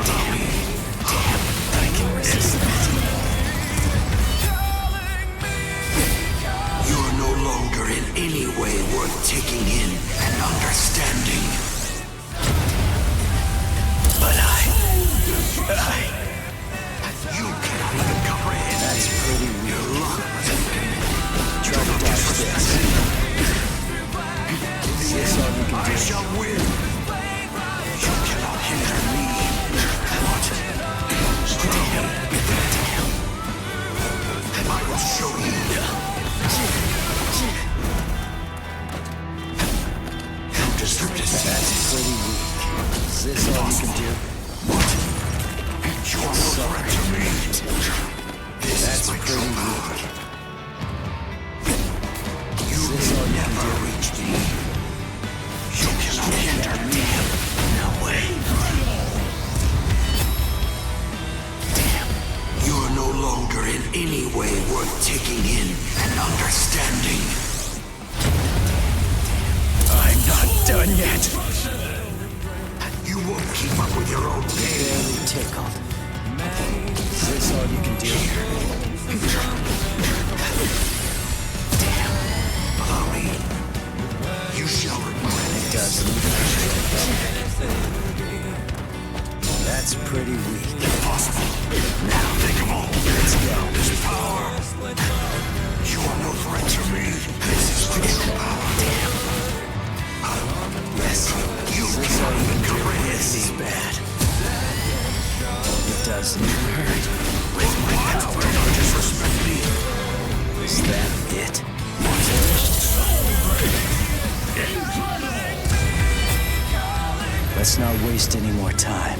Damn, I can resist that. You are no longer in any way worth taking in and understanding. But You cannot even comprehend. that's pretty weird. Your luck. Try to dodge this. Is this all you can I do? shall win. You cannot hinder me. What? Damn. I will show you. You deserve to see That's this. pretty weak. Is this all you can do? What? You are no threat to me. This That's is my pretty true weak. power. Is You this all will you can never do? reach me. You cannot hinder me. No way. You are no longer in any way worth taking in and understanding. I'm not done yet. You won't keep up with your own game. Barely tickled. Is this all you can do? Allow me. You shall regret It this. doesn't even hurt. That's pretty weak. Impossible. Now think of all. Let's go. This power. You are no threat to me. This is my true power. Yes. You Is this all cannot you even can do? comprehend This is me. bad. It doesn't even hurt. With my power, do not disrespect me. Is that it? Let's not waste any more time.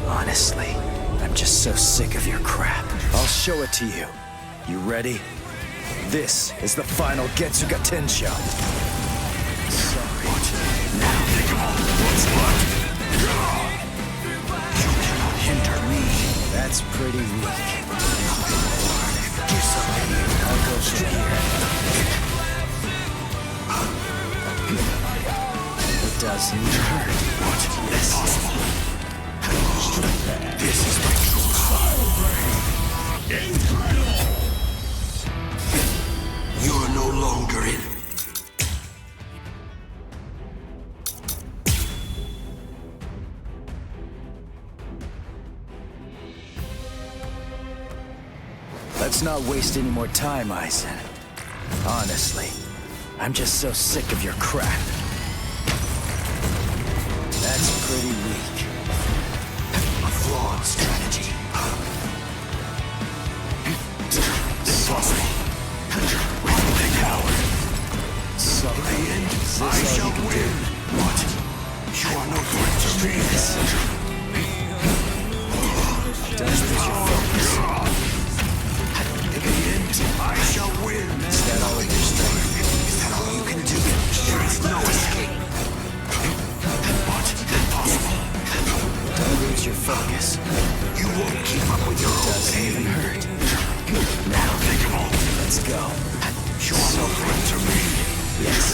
Honestly, I'm just so sick of your crap. I'll show it to you. You ready? This is the final Getsuga Tensho. Sorry. Now think of all the what's left. You cannot hinder me. That's pretty weak. Give something. I'll go from here. It doesn't even hurt. What? Impossible. This is my true power. You are no longer in. Let's not waste any more time, Aizen. Honestly, I'm just so sick of your crap. That's pretty weak. A flawed strategy. Impossible. With power. Sorry. In the end, Is this I all shall you can win. do? What? You are no threat to me. Don't lose your focus. In the end, I shall win. Is that all of your strength? Is that all you can do? There is no escape. What? Impossible. Don't lose your focus. You won't keep up with your own pain. Doesn't even hurt. Now, let's go. You are no threat to me. Yes,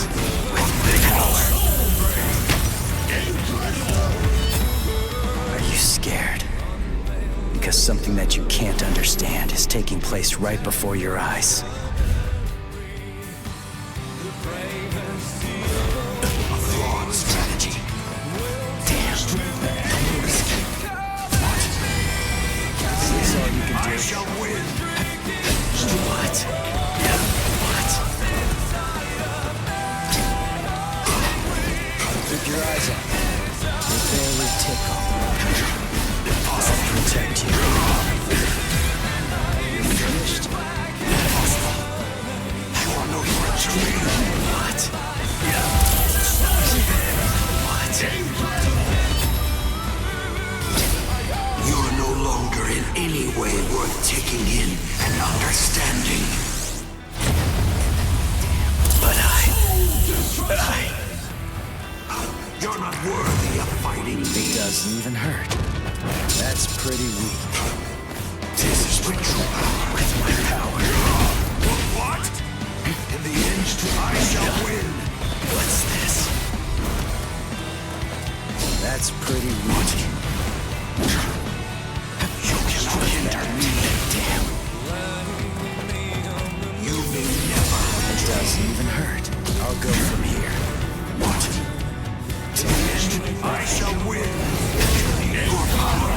with my power. Are you scared? Because something that you can't understand is taking place right before your eyes. A flawed strategy. Damn. What? This is all you can do. I shall win. What? What? Keep your eyes on me. They barely tickle. I'll protect you. You're finished? Impossible. You are no threat to me. What? What? You are no longer in any way worth taking in and understanding. But you're not worthy of fighting me. It doesn't even hurt. That's pretty weak. This is ritual with my power. What? In the end, I shall win. What's this? That's pretty weak. You cannot hinder me. Damn. You may never. It doesn't even hurt. I'll go from here. What? In the end, I shall win. Your power.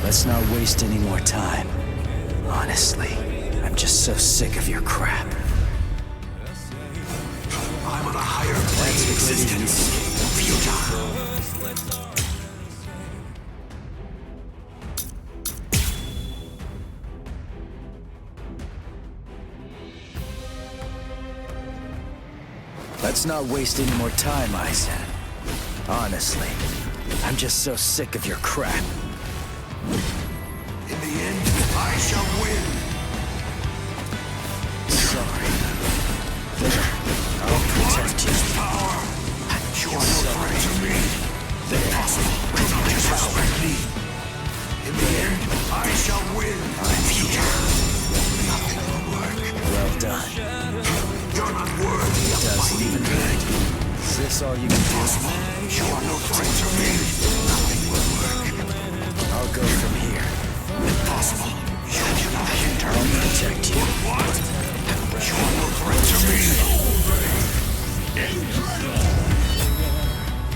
Let's not waste any more time. Honestly, I'm just so sick of your crap. I'm on a higher plane of existence. Futile. Let's not waste any more time, Aizen. Honestly, I'm just so sick of your crap. In the end, I shall win. Sorry. There, I'll protect you. Power. You are no threat to me. Impossible. Do not disrespect me. In the end, I shall win. I'm here. Nothing will work. Well done. You're not worthy of fighting me. Is this all you can do? You are no threat to me. Nothing will work. I'll go from here. Impossible. You cannot hinder me. I'll protect you. What? You are no threat to me.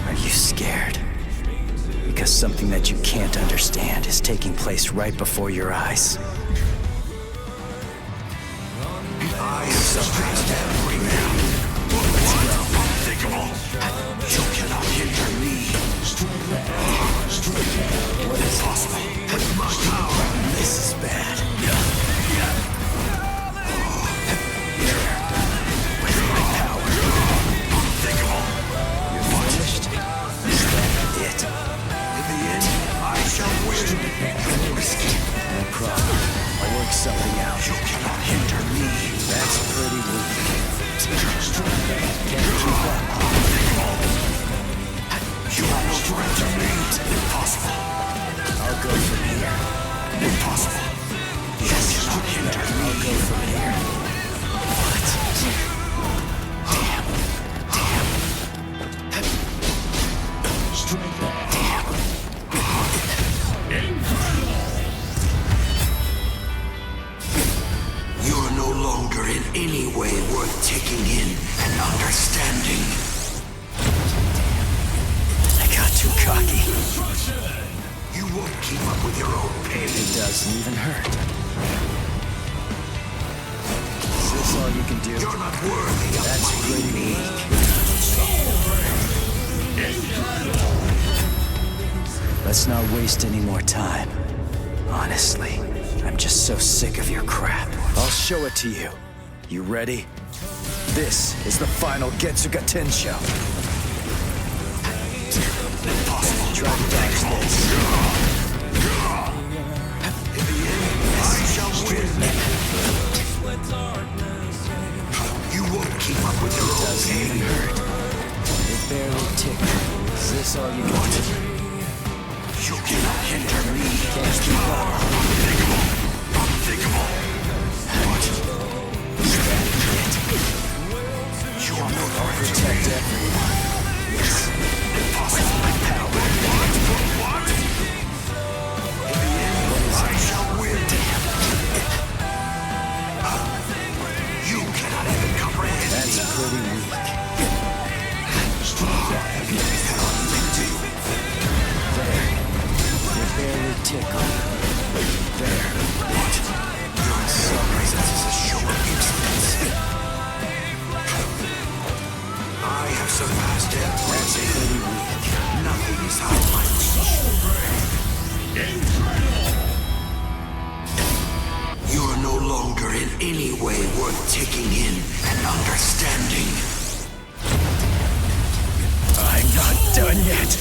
Are you scared? Because something that you can't understand is taking place right before your eyes. I am surprised every man. Let's go. Unthinkable. You cannot hinder me. What is possible with my power? This is bad. With my power. Unthinkable. You're finished? Is that it? In the end, I shall win. No escape. No problem. I'll work something out. You cannot hinder me. That's pretty weak. Can't keep up. You are no threat to me. Impossible. I'll go from here. Impossible. Yes, you cannot hinder me. I'll go from here. What? Damn. You are no longer in any way worth taking in and understanding. I got too cocky. You won't keep up with your own pain. It doesn't even hurt. Is this all you can do? You're not worthy of fighting me. Let's not waste any more time. Honestly, I'm just so sick of your crap. I'll show it to you. You ready? This is the final Getsuga Tensho. Impossible. Try to dodge this. I shall win. You won't keep up with your own game. It barely tickled. Is this all you got? You cannot hinder me. Can't keep up. Unthinkable. What? You are no threat to Protect everyone. Yes. impossible. My power. What? In the end, I shall win. You cannot even comprehend That's me. pretty weak. There. You barely tickled. There. What? Your presence is a show of insolence. I have surpassed him. That's pretty weak. Nothing is out of my reach. You are no longer in any way worth taking in and understanding. I'm not done yet.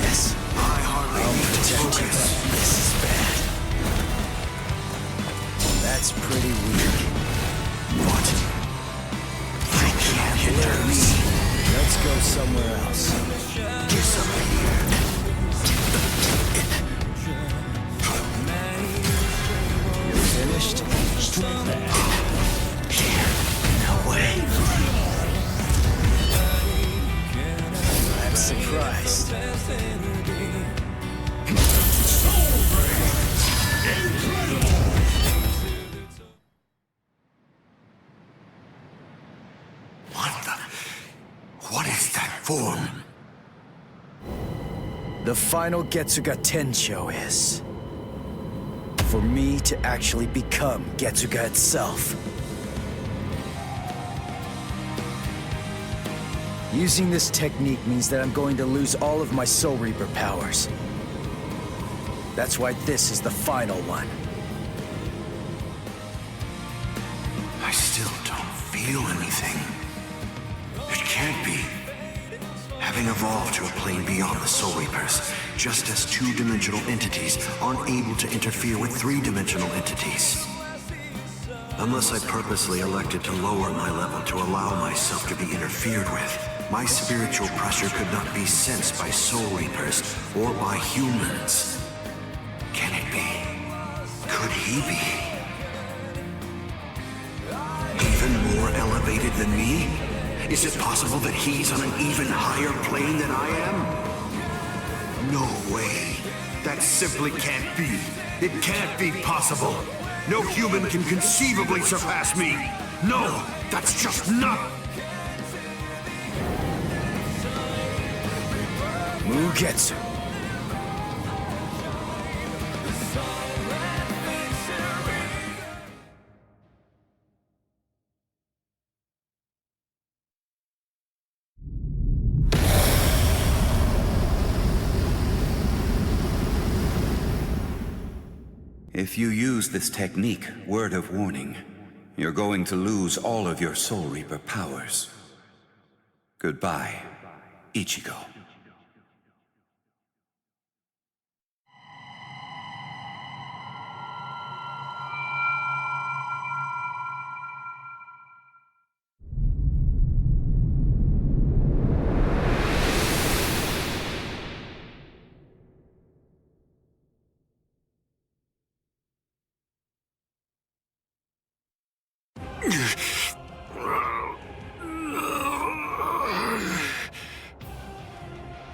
Yes. I hardly need to focus. This is bad. That's pretty weak. What? You can't hinder me. Let's go somewhere else. Disappear. You're finished? No way. I'm surprised. What is that form? The final Getsuga Tensho is for me to actually become Getsuga itself. Using this technique means that I'm going to lose all of my Soul Reaper powers. That's why this is the final one. I still don't feel anything. It can't be. Having evolved to a plane beyond the Soul Reapers, just as two-dimensional entities aren't able to interfere with three-dimensional entities. Unless I purposely elected to lower my level to allow myself to be interfered with, my spiritual pressure could not be sensed by Soul Reapers or by humans. Can it be? Could he be? Even more elevated than me? Is it possible that he's on an even higher plane than I am? No way. That simply can't be. It can't be possible. No human can conceivably surpass me. No, that's just not... Mugetsu. If you use this technique, word of warning, you're going to lose all of your Soul Reaper powers. Goodbye, Ichigo.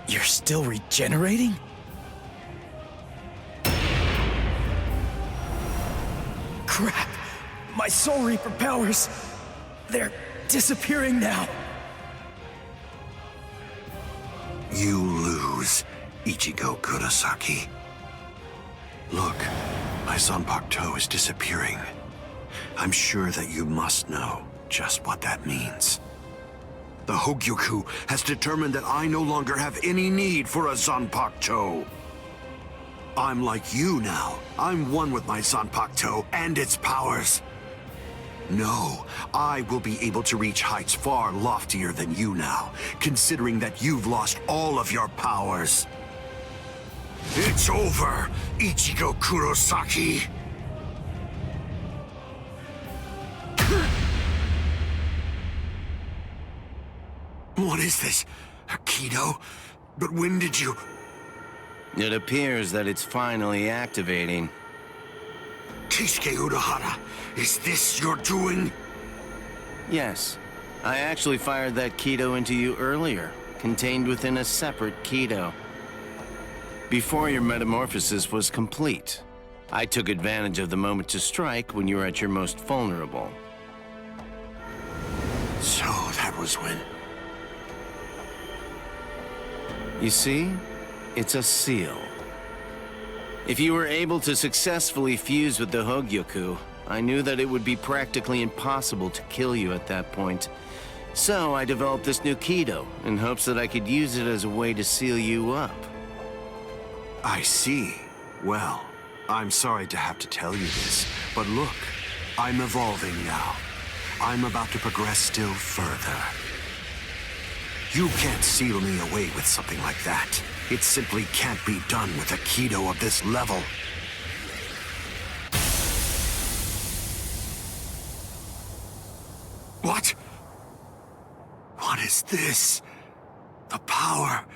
You're still regenerating? Crap! My Soul Reaper powers! They're disappearing now! You lose, Ichigo Kurosaki. Look, my Zanpakuto is disappearing. I'm sure that you must know just what that means. The Hogyoku has determined that I no longer have any need for a Zanpakuto. I'm like you now. I'm one with my Zanpakuto and its powers. No, I will be able to reach heights far loftier than you now, considering that you've lost all of your powers. It's over, Ichigo Kurosaki! What is this? A Kido? But when did you... It appears that it's finally activating. Kisuke Urahara, is this your doing? Yes. I actually fired that Kido into you earlier, contained within a separate Kido. Before your metamorphosis was complete, I took advantage of the moment to strike when you were at your most vulnerable. So that was when... You see? It's a seal. If you were able to successfully fuse with the Hogyoku, I knew that it would be practically impossible to kill you at that point. So I developed this new Kido in hopes that I could use it as a way to seal you up. I see. Well, I'm sorry to have to tell you this, but look, I'm evolving now. I'm about to progress still further. You can't seal me away with something like that. It simply can't be done with a Kido of this level. What? What is this? The power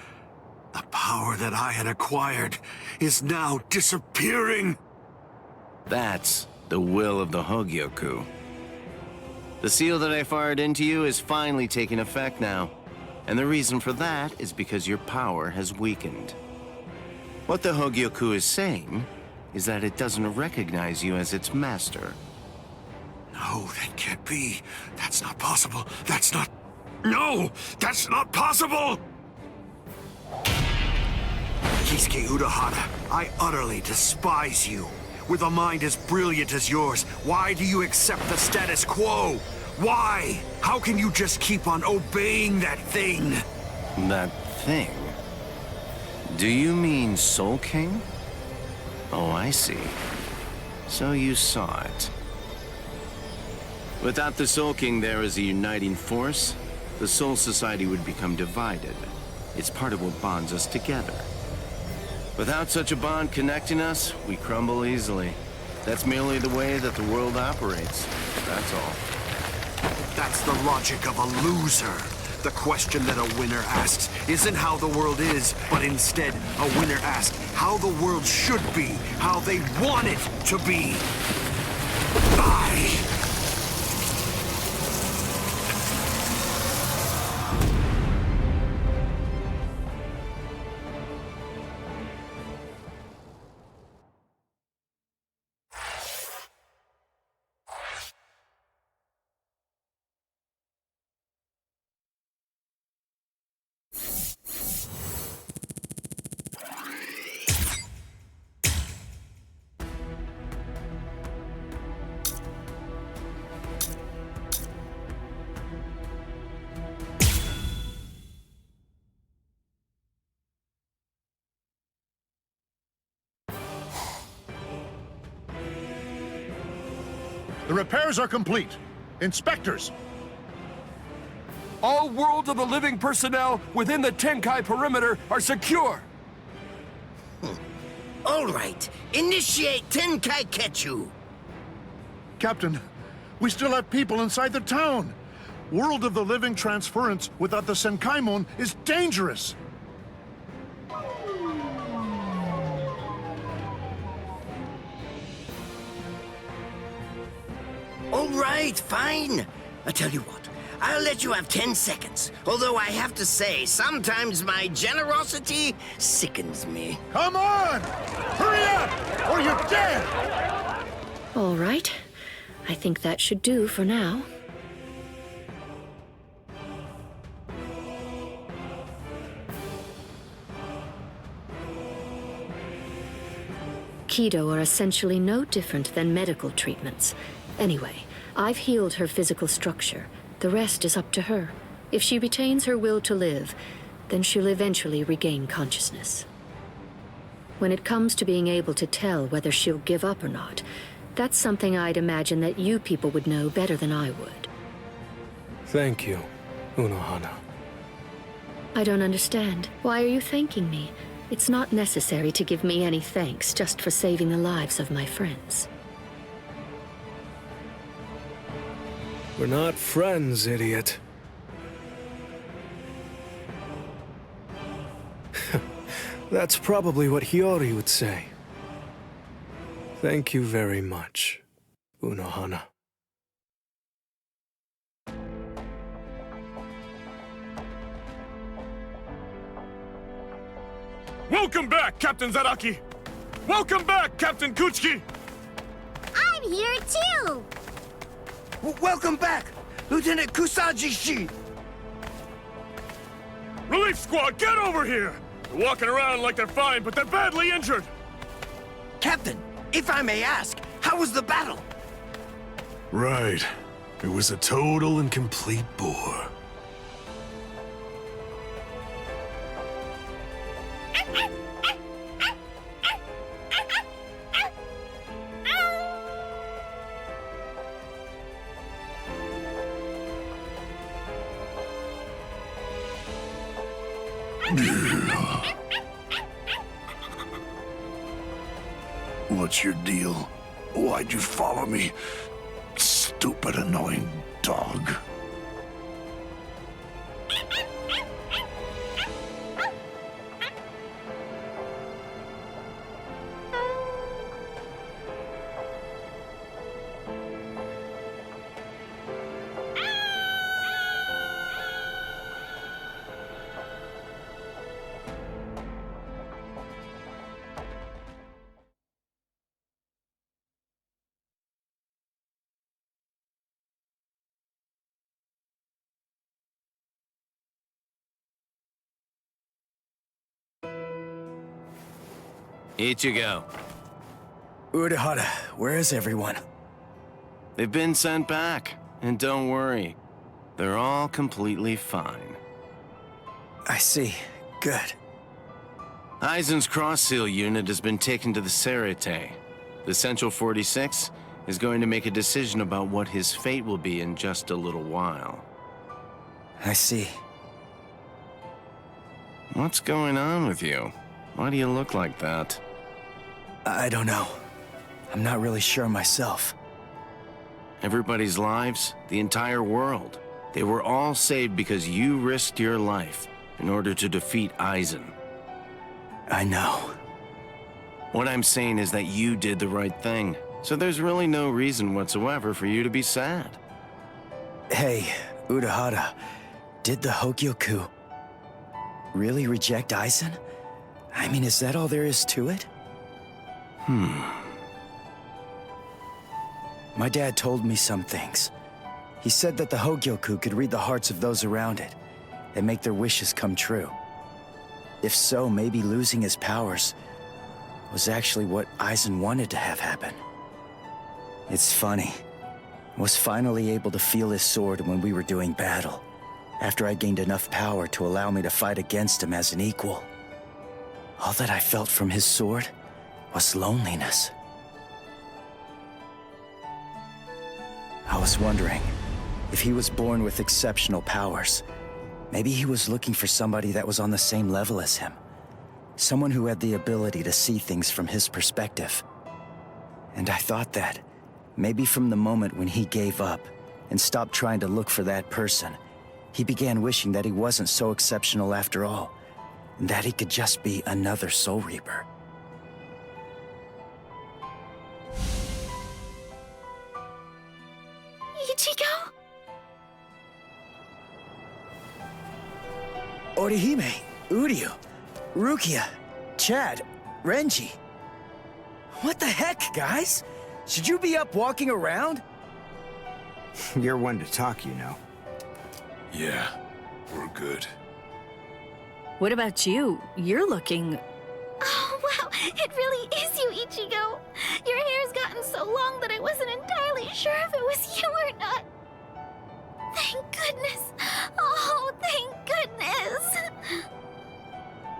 that I had acquired is now disappearing. That's the will of the Hogyoku. The seal that I fired into you is finally taking effect now. And the reason for that is because your power has weakened. What the Hogyoku is saying is that it doesn't recognize you as its master. No, that can't be. That's not possible. That's not... No! That's not possible! Kisuke Urahara, I utterly despise you. With a mind as brilliant as yours, why do you accept the status quo? Why? How can you just keep on obeying that thing? That thing? Do you mean Soul King? Oh, I see. So you saw it. Without the Soul King there as a uniting force, the Soul Society would become divided. It's part of what bonds us together. Without such a bond connecting us, we crumble easily. That's merely the way that the world operates. That's all. That's the logic of a loser. The question that a winner asks isn't how the world is, but instead, a winner asks how the world should be, how they want it to be. The repairs are complete. Inspectors! All World of the Living personnel within the Tenkai perimeter are secure! All right, initiate Tenkai Ketchu! Captain, we still have people inside the town. World of the Living transference without the Senkaimon is dangerous. All right, fine. I tell you what, I'll let you have 10 seconds. Although I have to say, sometimes my generosity sickens me. Come on! Hurry up, or you're dead! All right. I think that should do for now. Kido are essentially no different than medical treatments. Anyway, I've healed her physical structure. The rest is up to her. If she retains her will to live, then she'll eventually regain consciousness. When it comes to being able to tell whether she'll give up or not, that's something I'd imagine that you people would know better than I would. Thank you, Unohana. I don't understand. Why are you thanking me? It's not necessary to give me any thanks just for saving the lives of my friends. We're not friends, idiot. That's probably what Hiyori would say. Thank you very much, Unohana. Welcome back, Captain Zaraki! Welcome back, Captain Kuchiki! I'm here too! Welcome back, Lieutenant Kusaji-shi! Relief squad, get over here! They're walking around like they're fine, but they're badly injured! Captain, if I may ask, how was the battle? Right. It was a total and complete bore. What's your deal? Why'd you follow me? Stupid, annoying dog. Ichigo. Urahara, where is everyone? They've been sent back. And don't worry, they're all completely fine. I see. Good. Aizen's cross-seal unit has been taken to the Serite. The Central 46 is going to make a decision about what his fate will be in just a little while. I see. What's going on with you? Why do you look like that? I don't know. I'm not really sure myself. Everybody's lives, the entire world, they were all saved because you risked your life in order to defeat Aizen. I know. What I'm saying is that you did the right thing, so there's really no reason whatsoever for you to be sad. Hey, Urahara, did the Hogyoku really reject Aizen? I mean, is that all there is to it? My dad told me some things. He said that the Hogyoku could read the hearts of those around it and make their wishes come true. If so, maybe losing his powers was actually what Aizen wanted to have happen. It's funny. I was finally able to feel his sword when we were doing battle, after I gained enough power to allow me to fight against him as an equal. All that I felt from his sword was loneliness. I was wondering if he was born with exceptional powers. Maybe he was looking for somebody that was on the same level as him. Someone who had the ability to see things from his perspective. And I thought that, maybe from the moment when he gave up and stopped trying to look for that person, he began wishing that he wasn't so exceptional after all, and that he could just be another Soul Reaper. Ichigo? Orihime, Uryu, Rukia, Chad, Renji. What the heck, guys? Should you be up walking around? You're one to talk, you know. Yeah, we're good. What about you? You're looking... Oh, wow, it really is you, Ichigo. Your hair's gotten so long that I wasn't entirely sure if it was you or not. Thank goodness. Oh, thank goodness.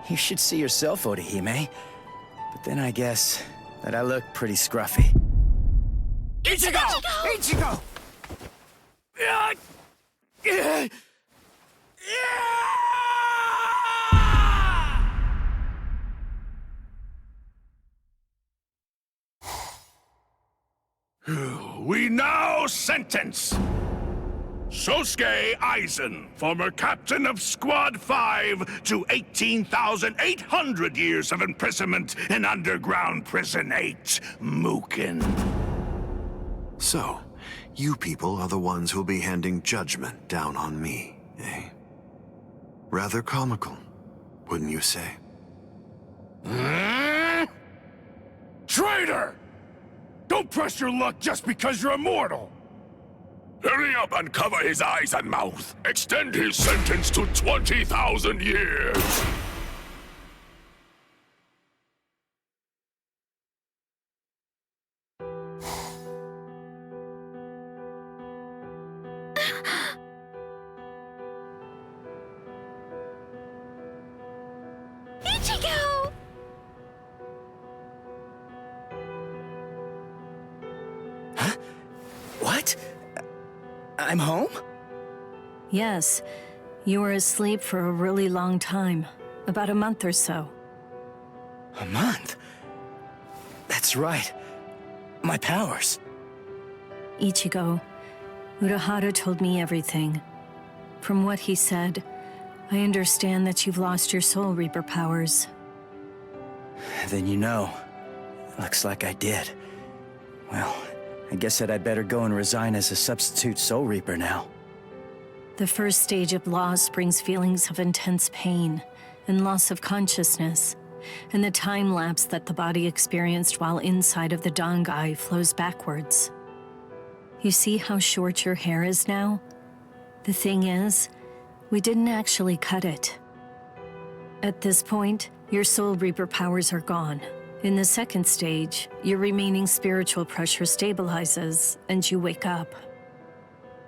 You should see yourself, Orihime. then I guess that I look pretty scruffy. Ichigo! Ichigo! We now sentence Sosuke Aizen, former captain of Squad 5, to 18,800 years of imprisonment in Underground Prison 8, Mukin. So, you people are the ones who'll be handing judgment down on me, eh? Rather comical, wouldn't you say? Traitor! Don't press your luck just because you're immortal! Hurry up and cover his eyes and mouth. Extend his sentence to 20,000 years. Ichigo! Huh? What? I'm home? Yes. You were asleep for a really long time. About a month or so. A month? That's right. My powers. Ichigo, Urahara told me everything. From what he said, I understand that you've lost your Soul Reaper powers. Then you know. Looks like I did. Well, I guess that I'd better go and resign as a substitute Soul Reaper now. The first stage of loss brings feelings of intense pain and loss of consciousness, and the time lapse that the body experienced while inside of the Dangai flows backwards. You see how short your hair is now? The thing is, we didn't actually cut it. At this point, your Soul Reaper powers are gone. In the second stage, your remaining spiritual pressure stabilizes, and you wake up.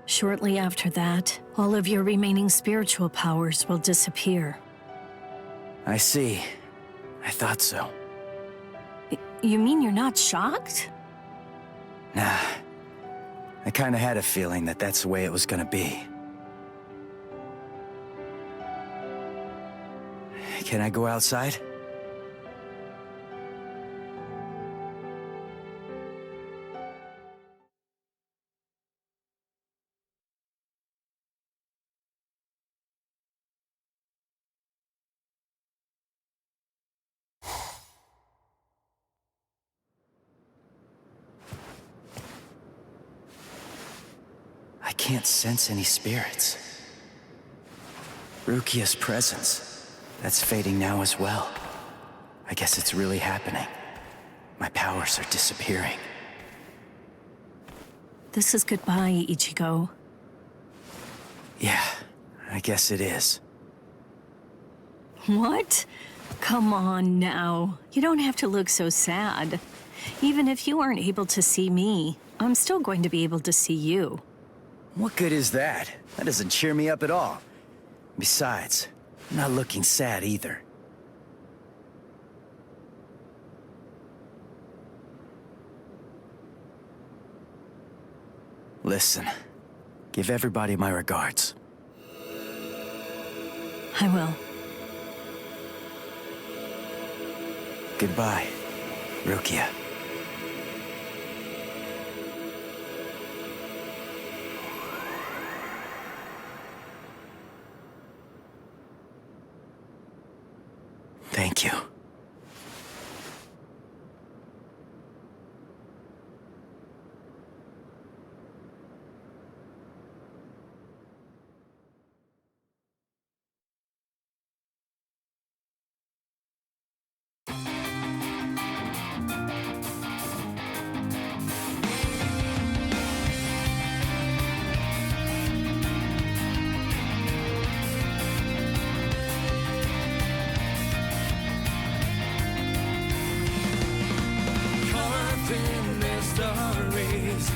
Shortly after that, all of your remaining spiritual powers will disappear. I see. I thought so. You mean you're not shocked? Nah. I kinda had a feeling that that's the way it was gonna be. Can I go outside? I can't sense any spirits. Rukia's presence, that's fading now as well. I guess it's really happening. My powers are disappearing. This is goodbye, Ichigo. Yeah, I guess it is. What? Come on now. You don't have to look so sad. Even if you aren't able to see me, I'm still going to be able to see you. What good is that? That doesn't cheer me up at all. Besides, I'm not looking sad either. Listen, give everybody my regards. I will. Goodbye, Rukia. Thank you. Stories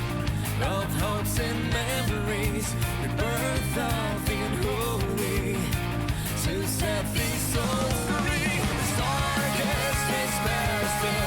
of hopes and memories, rebirth of the unholy, to set these souls free. The darkest is past.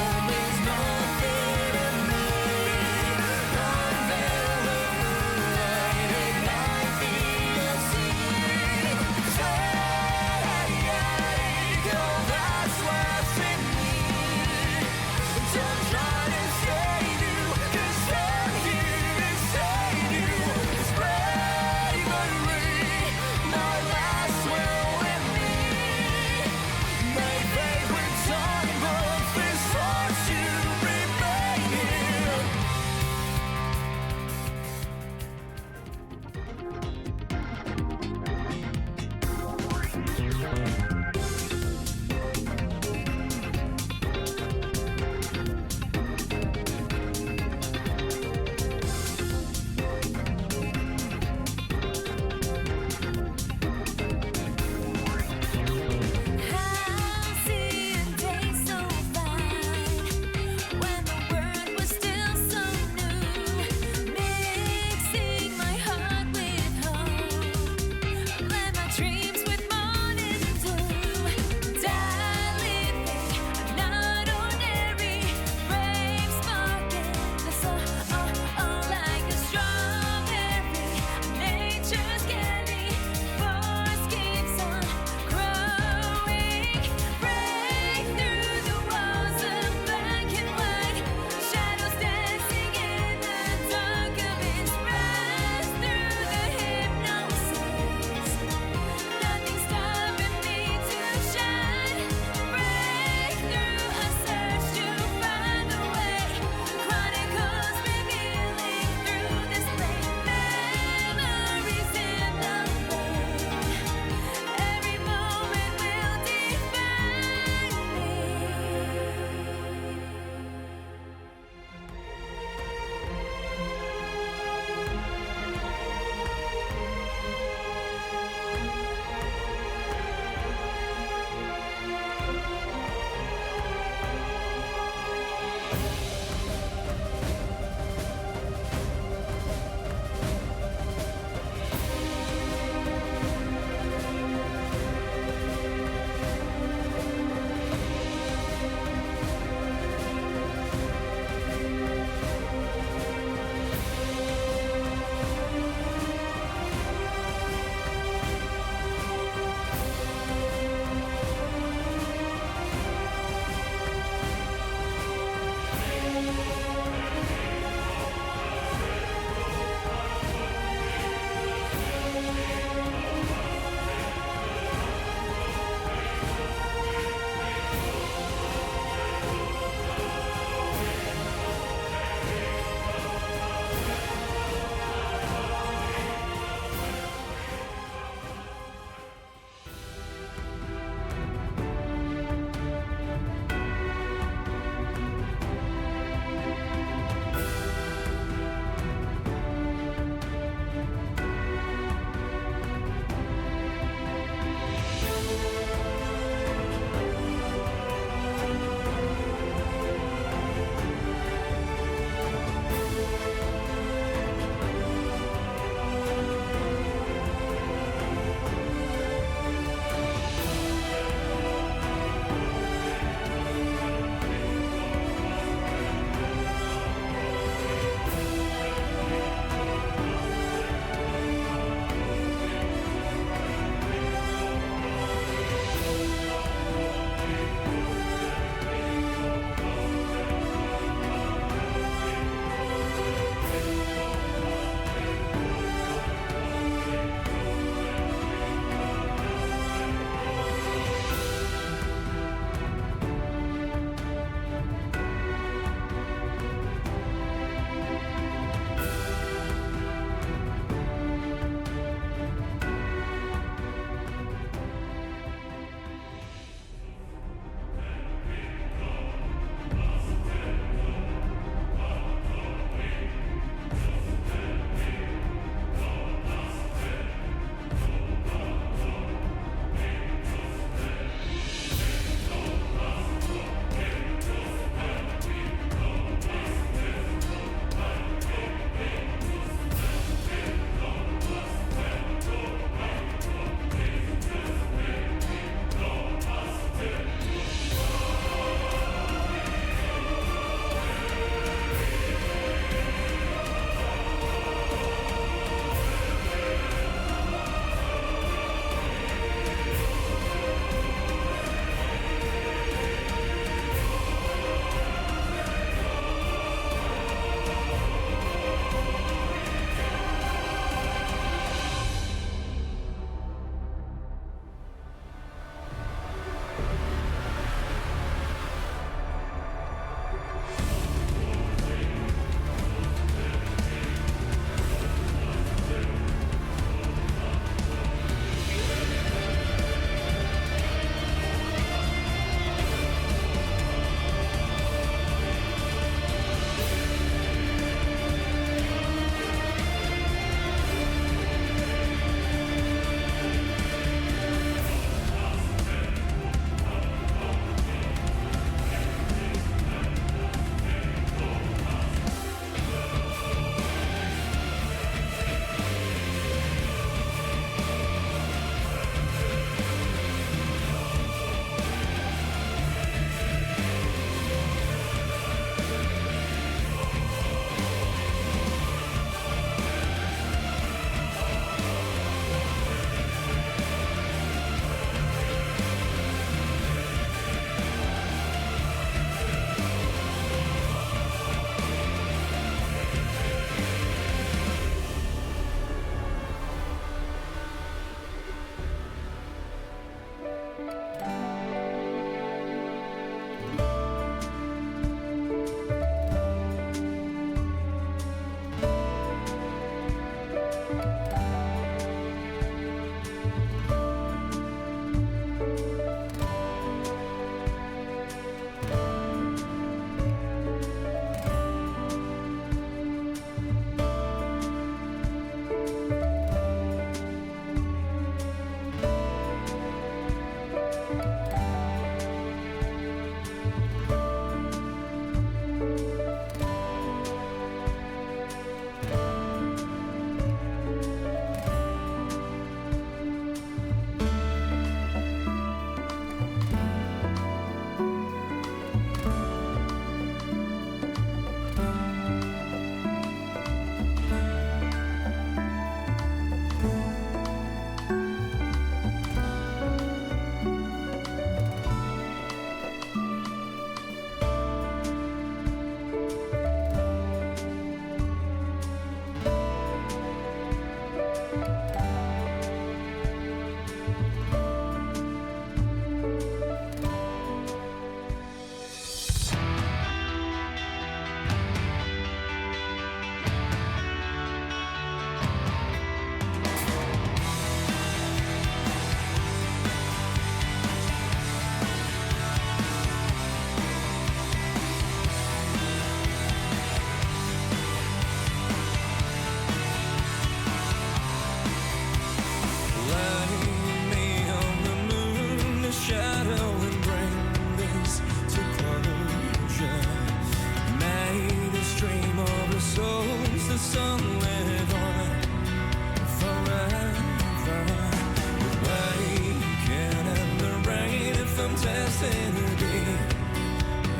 destined to be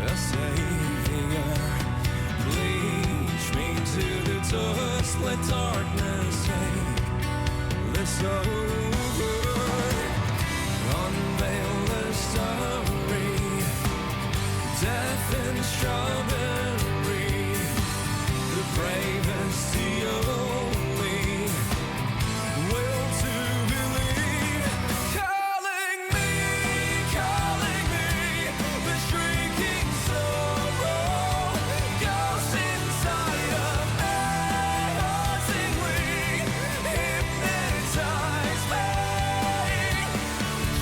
a savior. Bleach me to the touch, let darkness take this over. Unveil the story, death and strawberry, the bravest, the only will to believe. Calling me, the shrieking sorrow, ghost inside of me, hauntingly hypnotize me,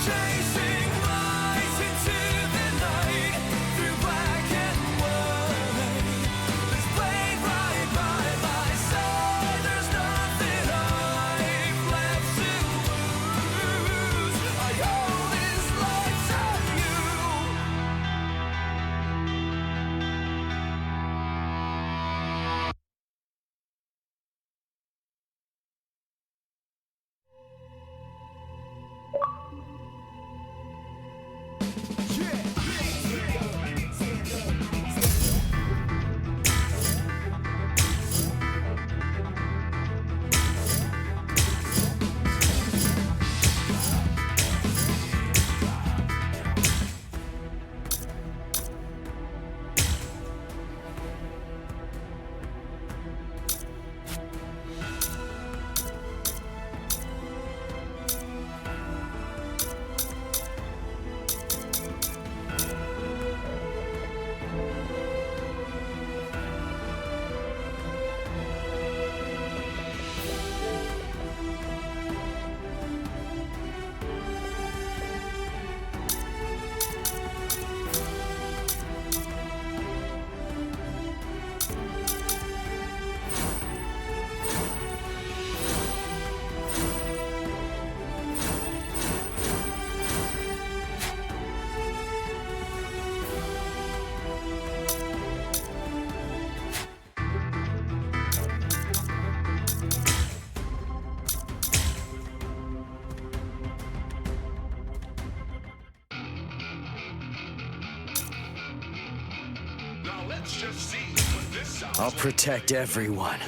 chasing lights into the night, through black and white. This blade right by my side, there's nothing I've left to lose. I owe this life to you. I'll protect everyone.